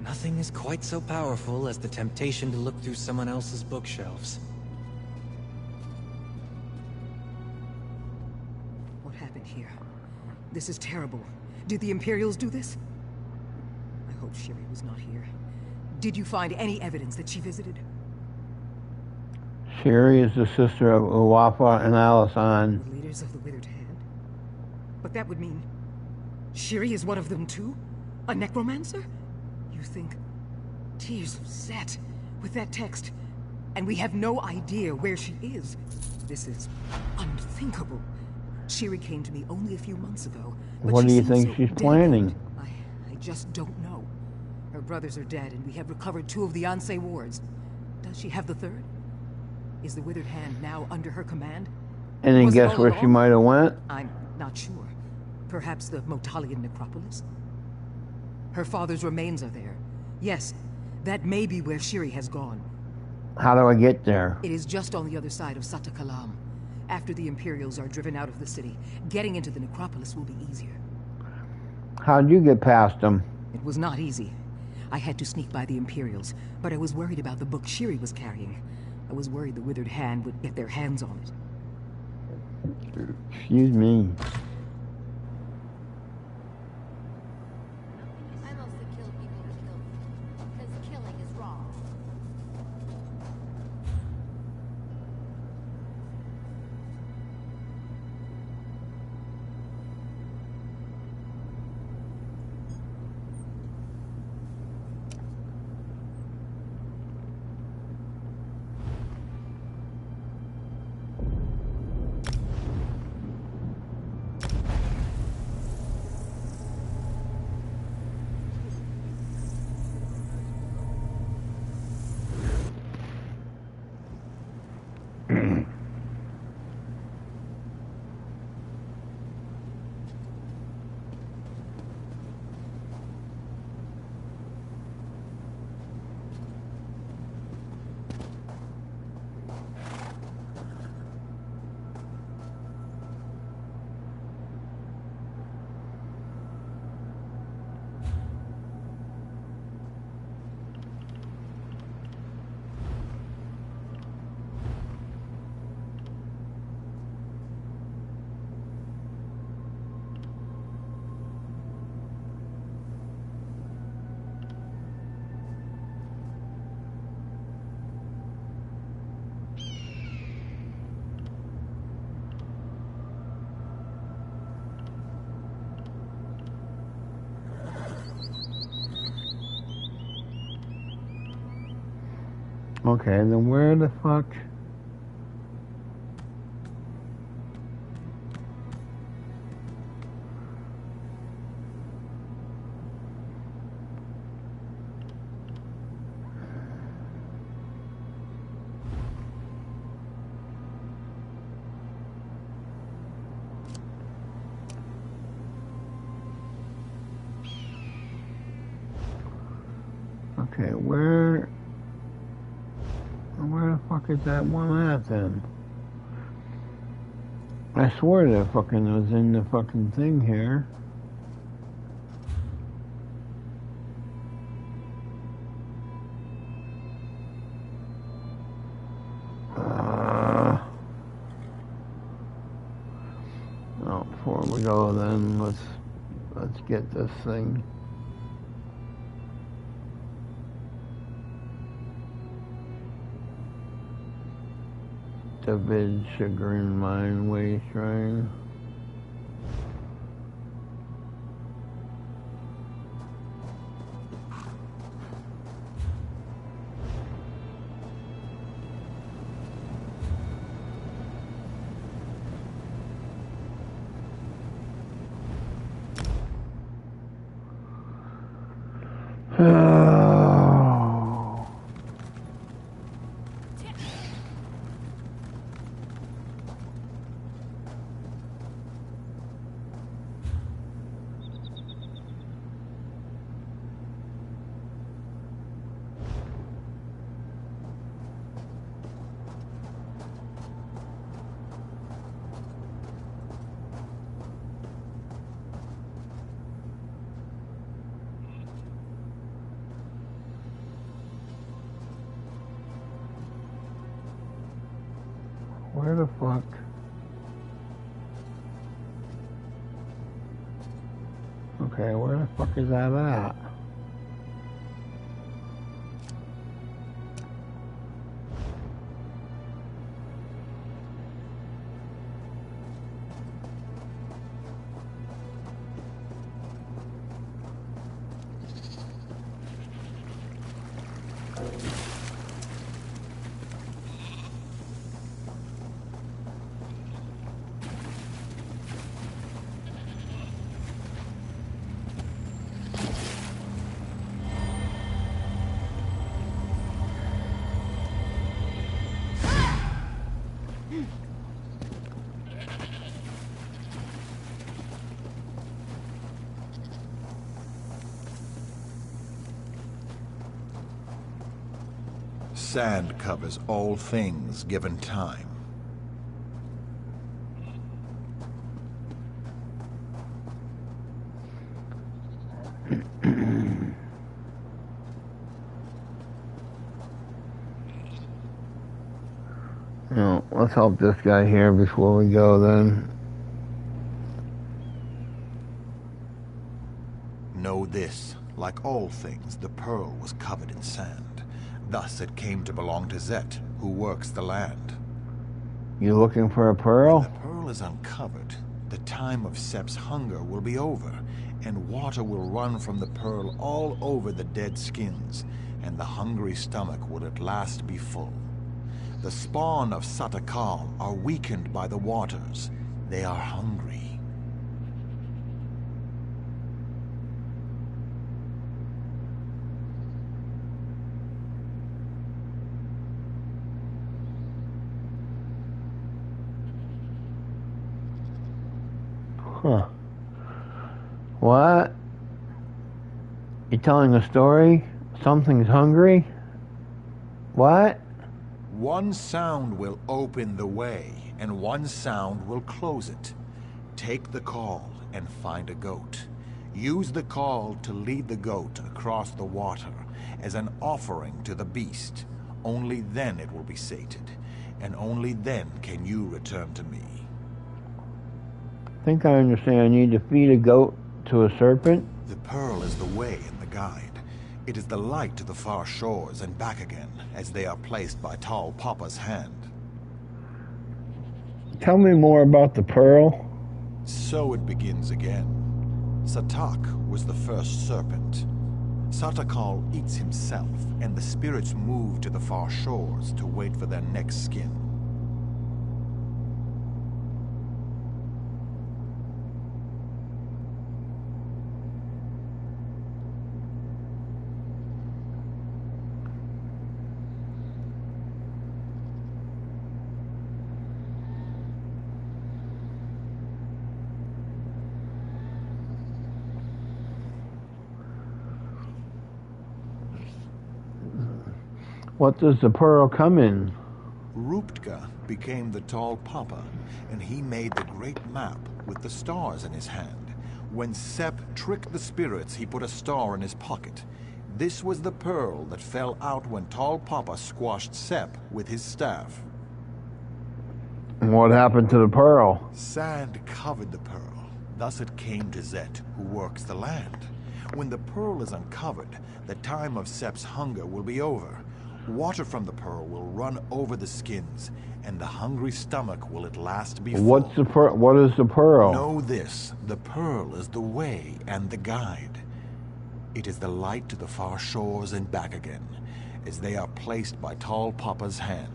Nothing is quite so powerful as the temptation to look through someone else's bookshelves. What happened here? This is terrible. Did the Imperials do this? I hope Shiri was not here. Did you find any evidence that she visited? Shiri is the sister of Uwafa and Alisan. The leaders of the Withered Hand? But that would mean Shiri is one of them too? A necromancer? You think Tears of Set with that text, and we have no idea where she is. This is unthinkable. Shiri came to me only a few months ago. But What do you seems think so she's dead. planning? I just don't know. Her brothers are dead, and we have recovered 2 of the Ansei wards. Does she have the 3rd? Is the Withered Hand now under her command? And then Was it guess all where she along? might have went? I'm not sure. Perhaps the Motalian necropolis? Her father's remains are there. Yes, that may be where Shiri has gone. How do I get there? It is just on the other side of Sata Kalam. After the Imperials are driven out of the city, getting into the necropolis will be easier. How'd you get past them? It was not easy. I had to sneak by the Imperials, but I was worried about the book Shiri was carrying. I was worried the Withered Hand would get their hands on it. Excuse me. I mostly kill people who kill me, because killing is wrong. Okay, then where the fuck? Okay, where the fuck is that one at then? I swore that fucking was in the fucking thing here. Oh, before we go then, let's get this thing. David Chagrin Mine Way Shrine. Where the fuck? Okay, where the fuck is that at? Sand covers all things given time. No, let's help this guy here before we go then. Know this, like all things, the pearl was covered in sand. Thus it came to belong to Zet, who works the land. You looking for a pearl? When the pearl is uncovered, the time of Sep's hunger will be over, and water will run from the pearl all over the dead skins, and the hungry stomach will at last be full. The spawn of Satakal are weakened by the waters. They are hungry. Huh. What? You telling a story? Something's hungry? What? One sound will open the way, and one sound will close it. Take the call and find a goat. Use the call to lead the goat across the water as an offering to the beast. Only then it will be sated, and only then can you return to me. I think I understand. I need to feed a goat to a serpent? The pearl is the way and the guide. It is the light to the far shores and back again, as they are placed by Tall Papa's hand. Tell me more about the pearl. So it begins again. Satak was the first serpent. Satakal eats himself, and the spirits move to the far shores to wait for their next skin. What does the pearl come in? Ruptka became the Tall Papa, and he made the great map with the stars in his hand. When Sep tricked the spirits, he put a star in his pocket. This was the pearl that fell out when Tall Papa squashed Sep with his staff. What happened to the pearl? Sand covered the pearl. Thus it came to Zet, who works the land. When the pearl is uncovered, the time of Sep's hunger will be over. Water from the pearl will run over the skins, and the hungry stomach will at last be full. What is the pearl? Know this, the pearl is the way and the guide. It is the light to the far shores and back again, as they are placed by Tall Papa's hand.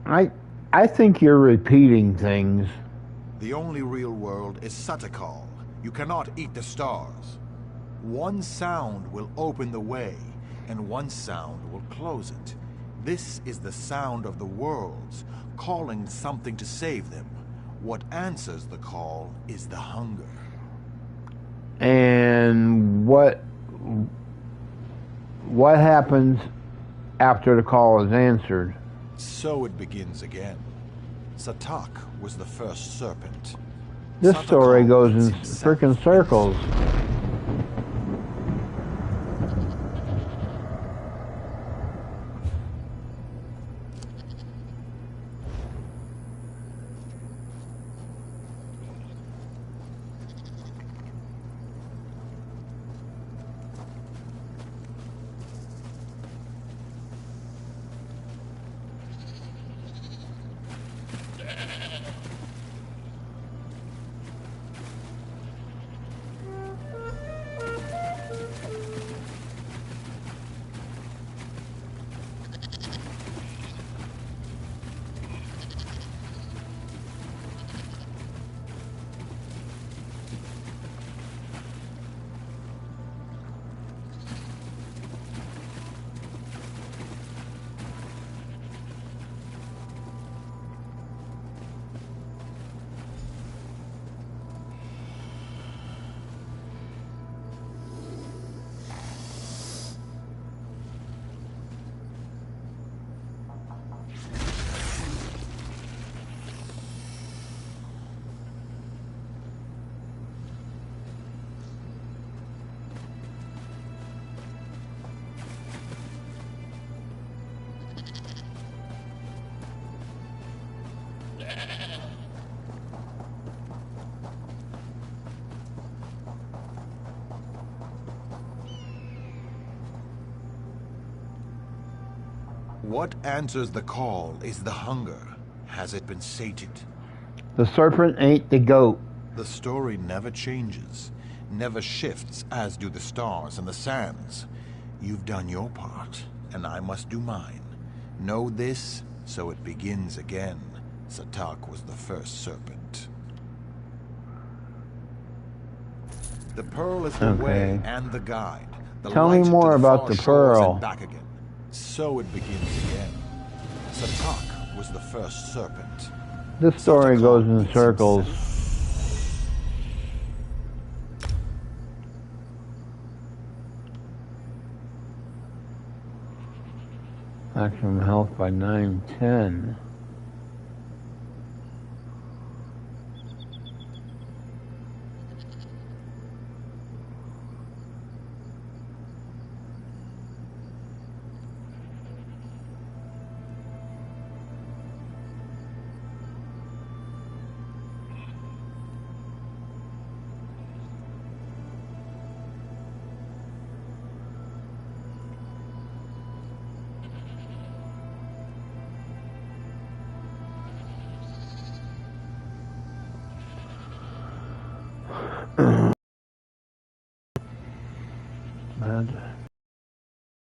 I think you're repeating things. The only real world is Satakal. You cannot eat the stars. One sound will open the way, and one sound will close it. This is the sound of the worlds, calling something to save them. What answers the call is the hunger. And what happens after the call is answered? So it begins again. Satak was the first serpent. This story goes in frickin' circles. What answers the call is the hunger. Has it been sated? The serpent ate the goat. The story never changes, never shifts, as do the stars and the sands. You've done your part, and I must do mine. Know this, so it begins again. Satak was the first serpent. The pearl is the way and the guide. The Tell me more about the pearl. And back again. So it begins again. Satak was the first serpent. This story goes in circles. Maximum health by 910.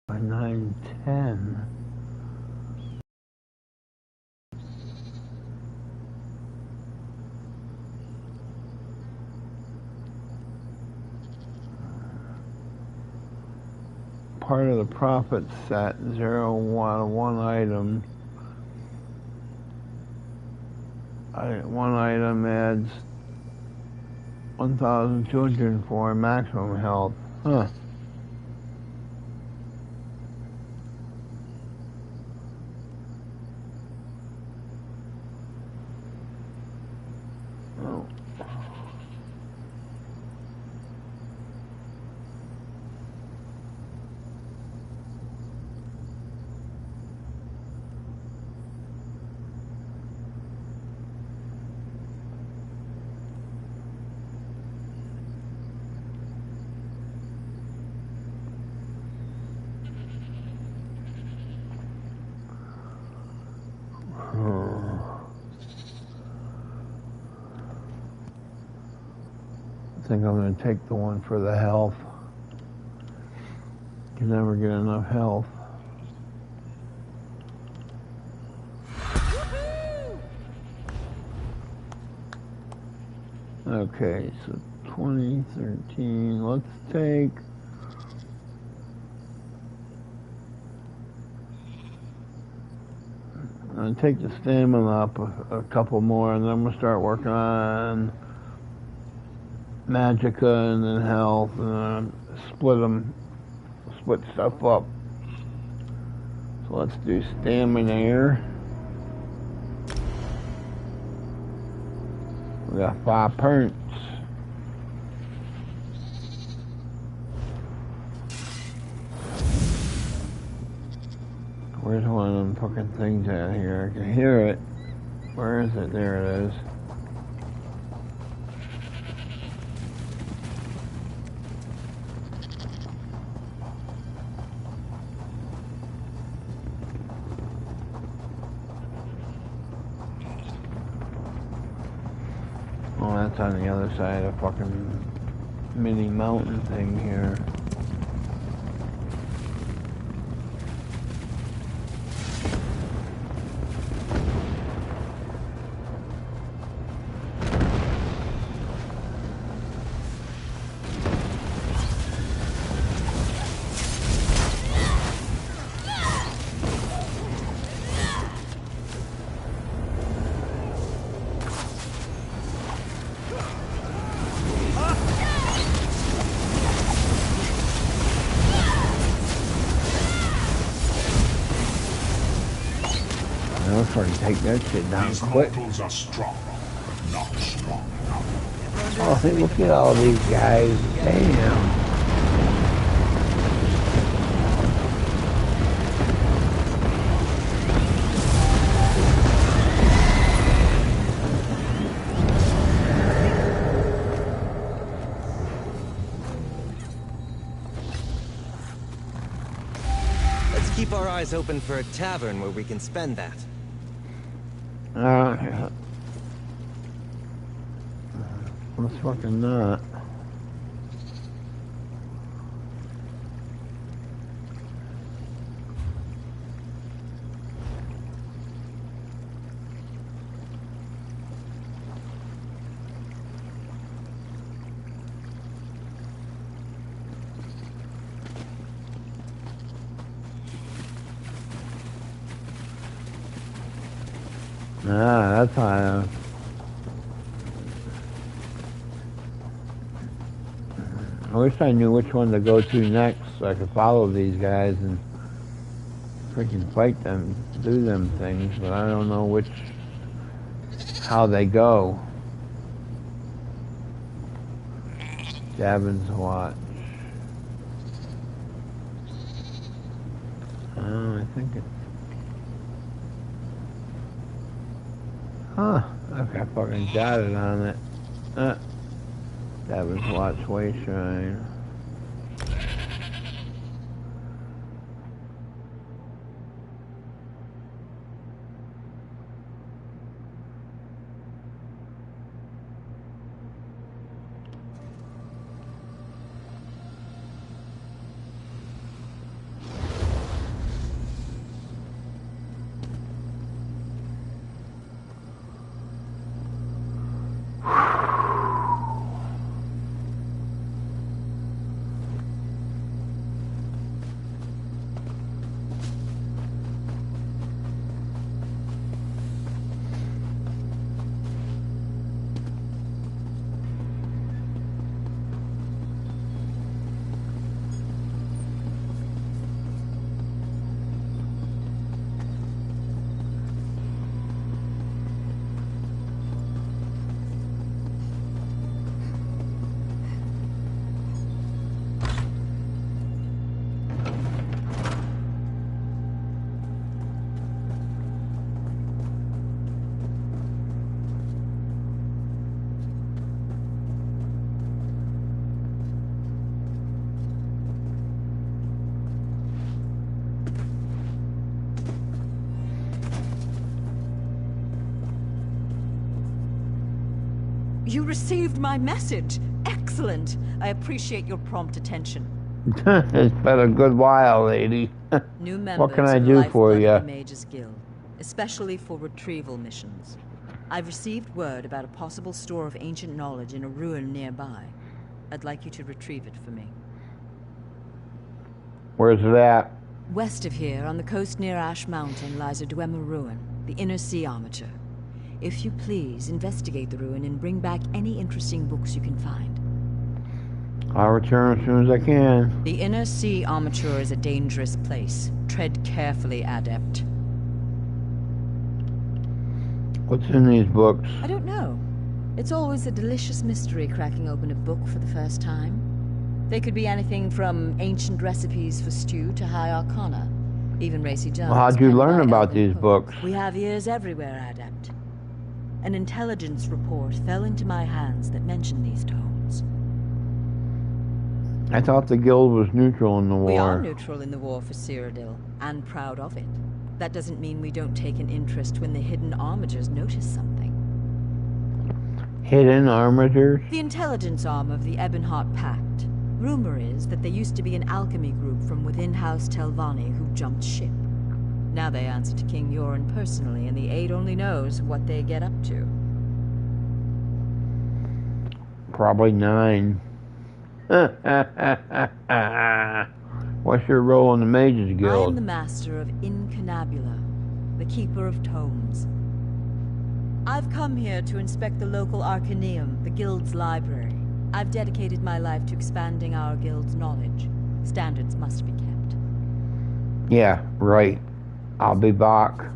By 910. Part of the profit set, 1 item. One item adds 1,204 maximum health. Huh. Oh. I think I'm going to take the one for the health. You never get enough health. Okay, so 2013. Let's take... I'm going to take the stamina up a couple more, and then we'll start working on magicka and then health, and split stuff up. So let's do stamina here. We got 5 points. Where's one of them fucking things out here? I can hear it. Where is it? There it is. Oh, that's on the other side of fucking mini mountain thing here. Take that shit down quick. These are strong, not strong enough. Oh, hey, look at all these guys. Damn. keep our eyes open for a tavern where we can spend that. Let's fucking not. That's high enough. I wish I knew which one to go to next so I could follow these guys and freaking fight them, do them things, but I don't know how they go. Gavin's Watch. I think it's... Huh, I've got fucking jotted on it. Gavin's Watch Way Shrine. You received my message. Excellent. I appreciate your prompt attention. It's been a good while, lady. New members What can I are the do for lifeblood you? of the Mages Guild, especially for retrieval missions. I've received word about a possible store of ancient knowledge in a ruin nearby. I'd like you to retrieve it for me. Where's it at? West of here, on the coast near Ash Mountain, lies a Dwemer ruin, the Inner Sea Armature. If you please, investigate the ruin and bring back any interesting books you can find. I'll return as soon as I can. The Inner Sea Armature is a dangerous place. Tread carefully, Adept. What's in these books? I don't know. It's always a delicious mystery cracking open a book for the first time. They could be anything from ancient recipes for stew to high arcana. Even Racy Jones. Well, how'd you learn about these books? We have ears everywhere, Adept. An intelligence report fell into my hands that mentioned these tomes. I thought the guild was neutral in the war. We are neutral in the war for Cyrodiil, and proud of it. That doesn't mean we don't take an interest when the hidden armigers notice something. Hidden armatures? The intelligence arm of the Ebonheart Pact. Rumor is that they used to be an alchemy group from within House Telvanni who jumped ship. Now they answer to King Yoren personally, and the Aid only knows what they get up to. Probably 9. What's your role in the Mages Guild? I am the master of Incunabula, the keeper of tomes. I've come here to inspect the local Arcaneum, the guild's library. I've dedicated my life to expanding our guild's knowledge. Standards must be kept. Yeah, right. I'll be back.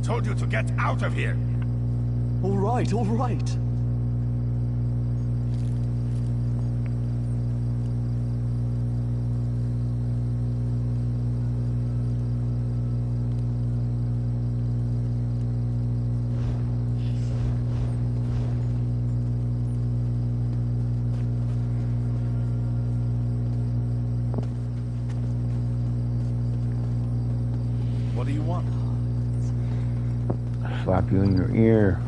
Told you to get out of here! All right, all right. What do you want? Slap you in your ear.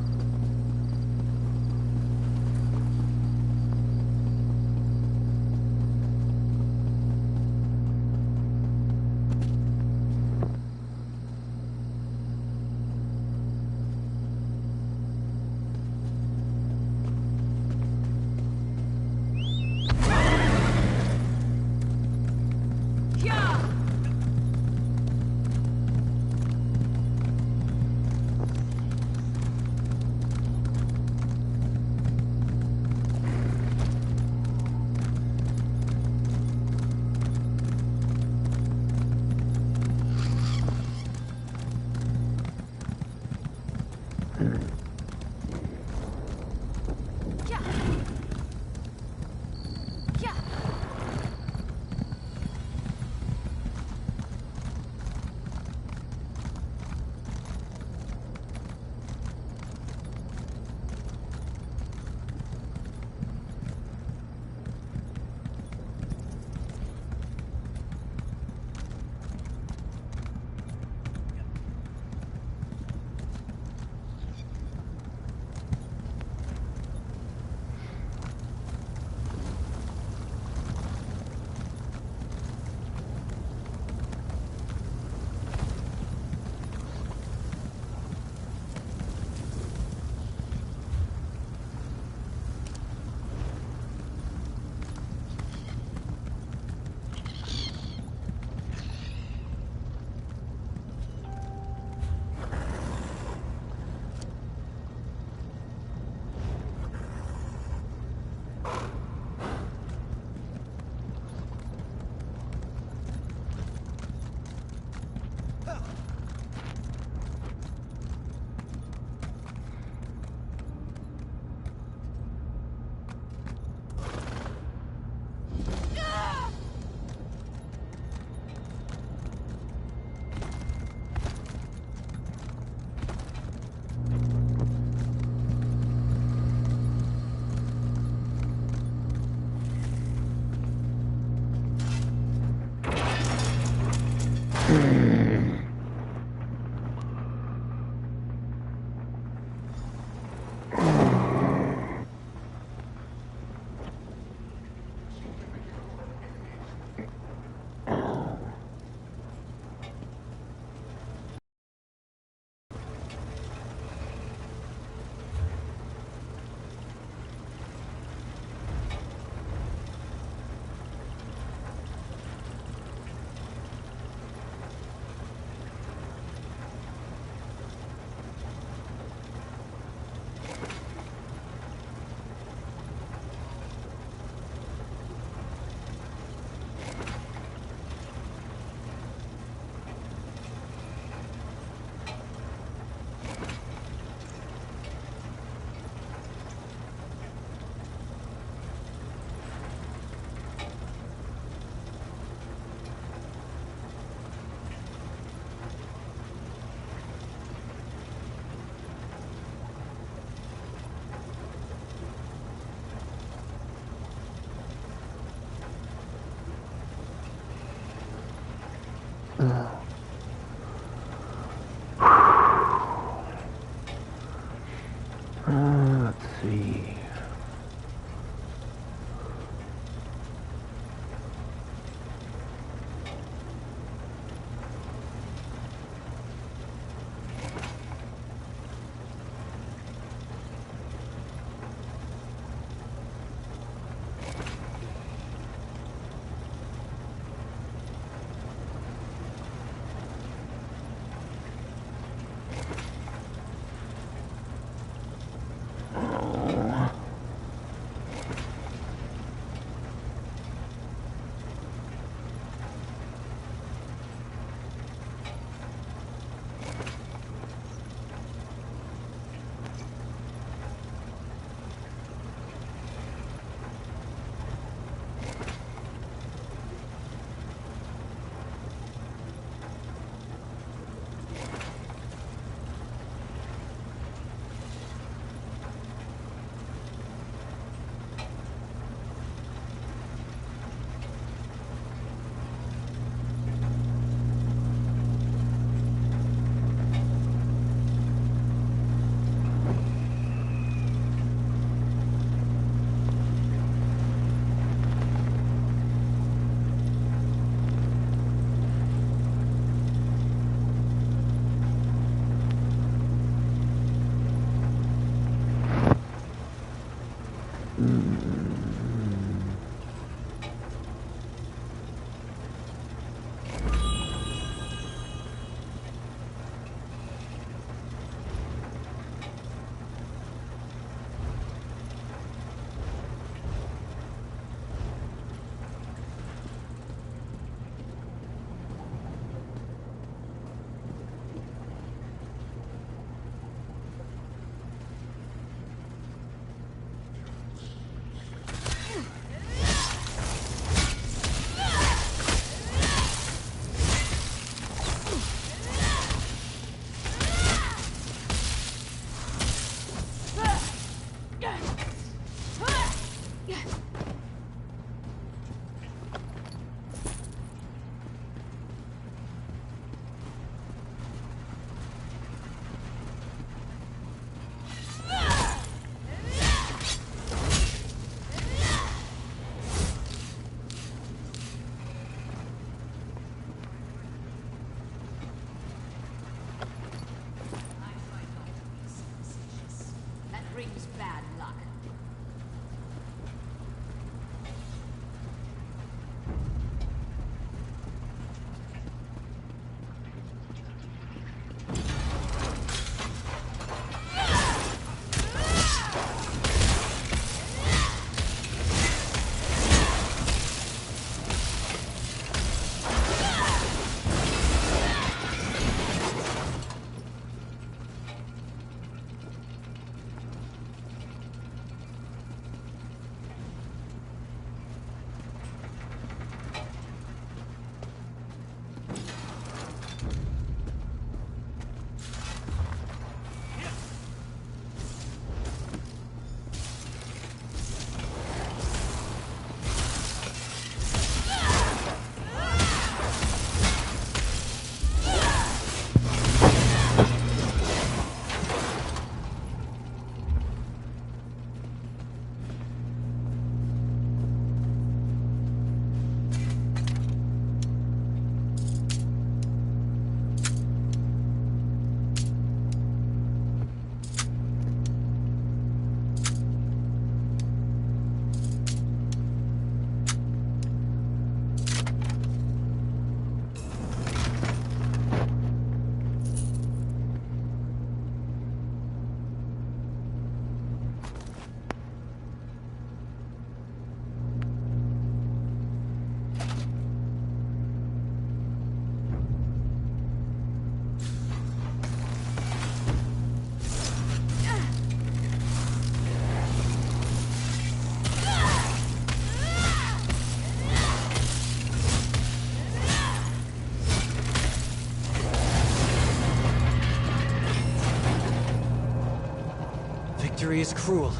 Victory is cruel.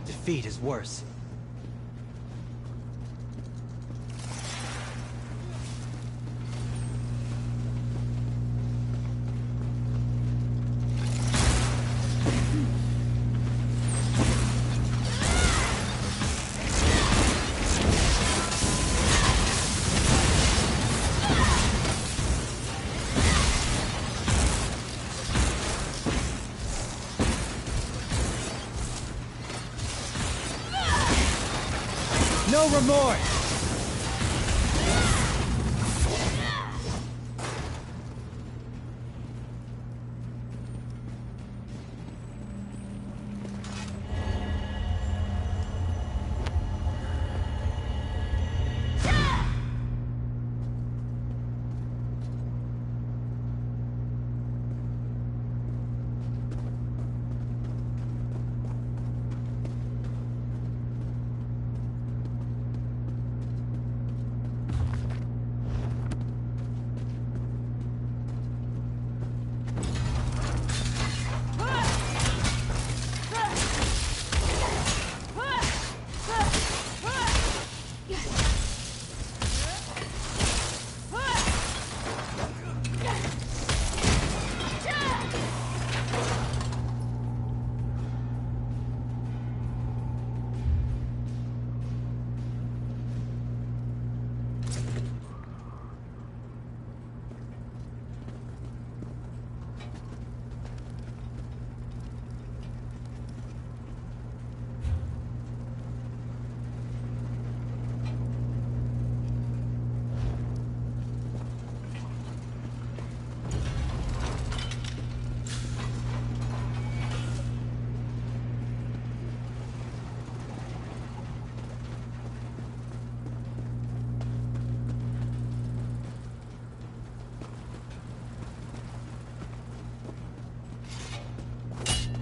Defeat is worse. No remorse!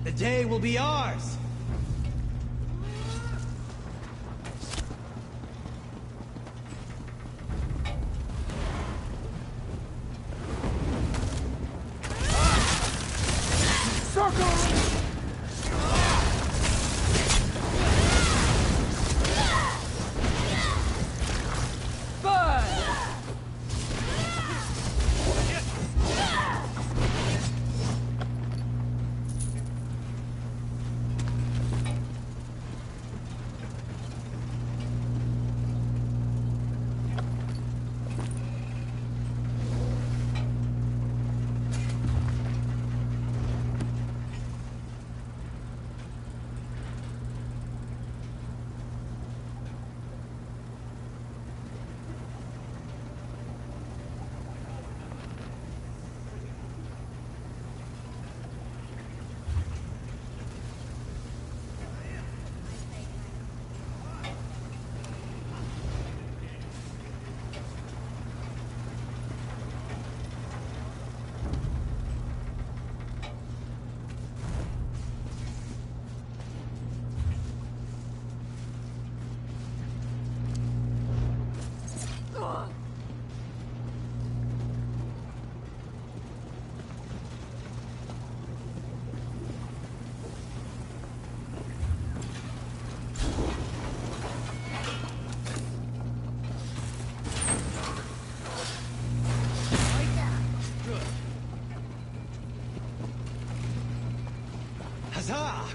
The day will be ours! Huzzah!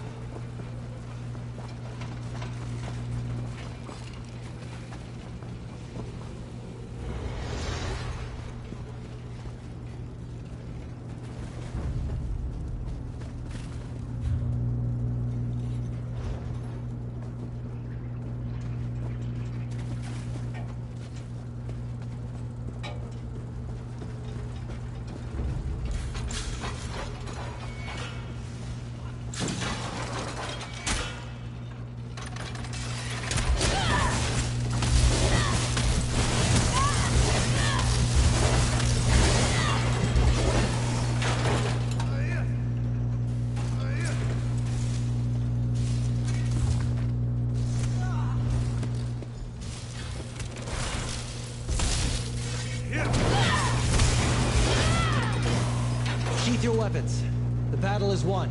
Sheath your weapons. The battle is won.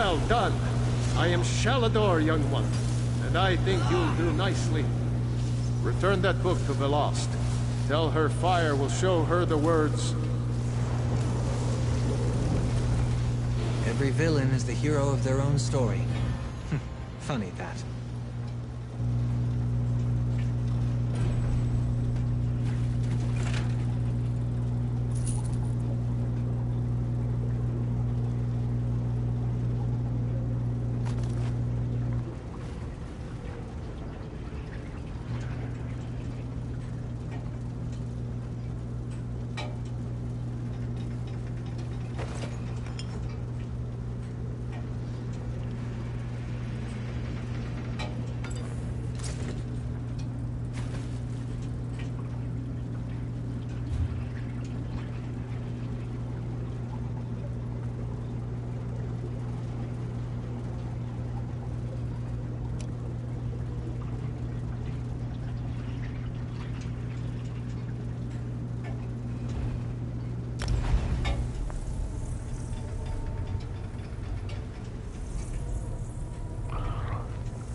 Well done. I am Shalador, young one, and I think you'll do nicely. Return that book to the Lost. Tell her fire will show her the words. Every villain is the hero of their own story. Funny that.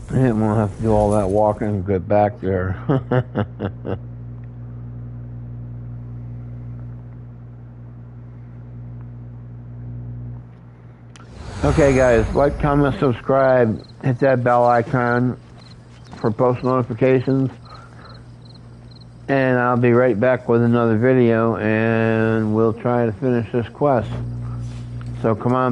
I didn't want to have to do all that walking to get back there. Okay guys, like, comment, subscribe, hit that bell icon for post notifications, and I'll be right back with another video, and we'll try to finish this quest. So come on back.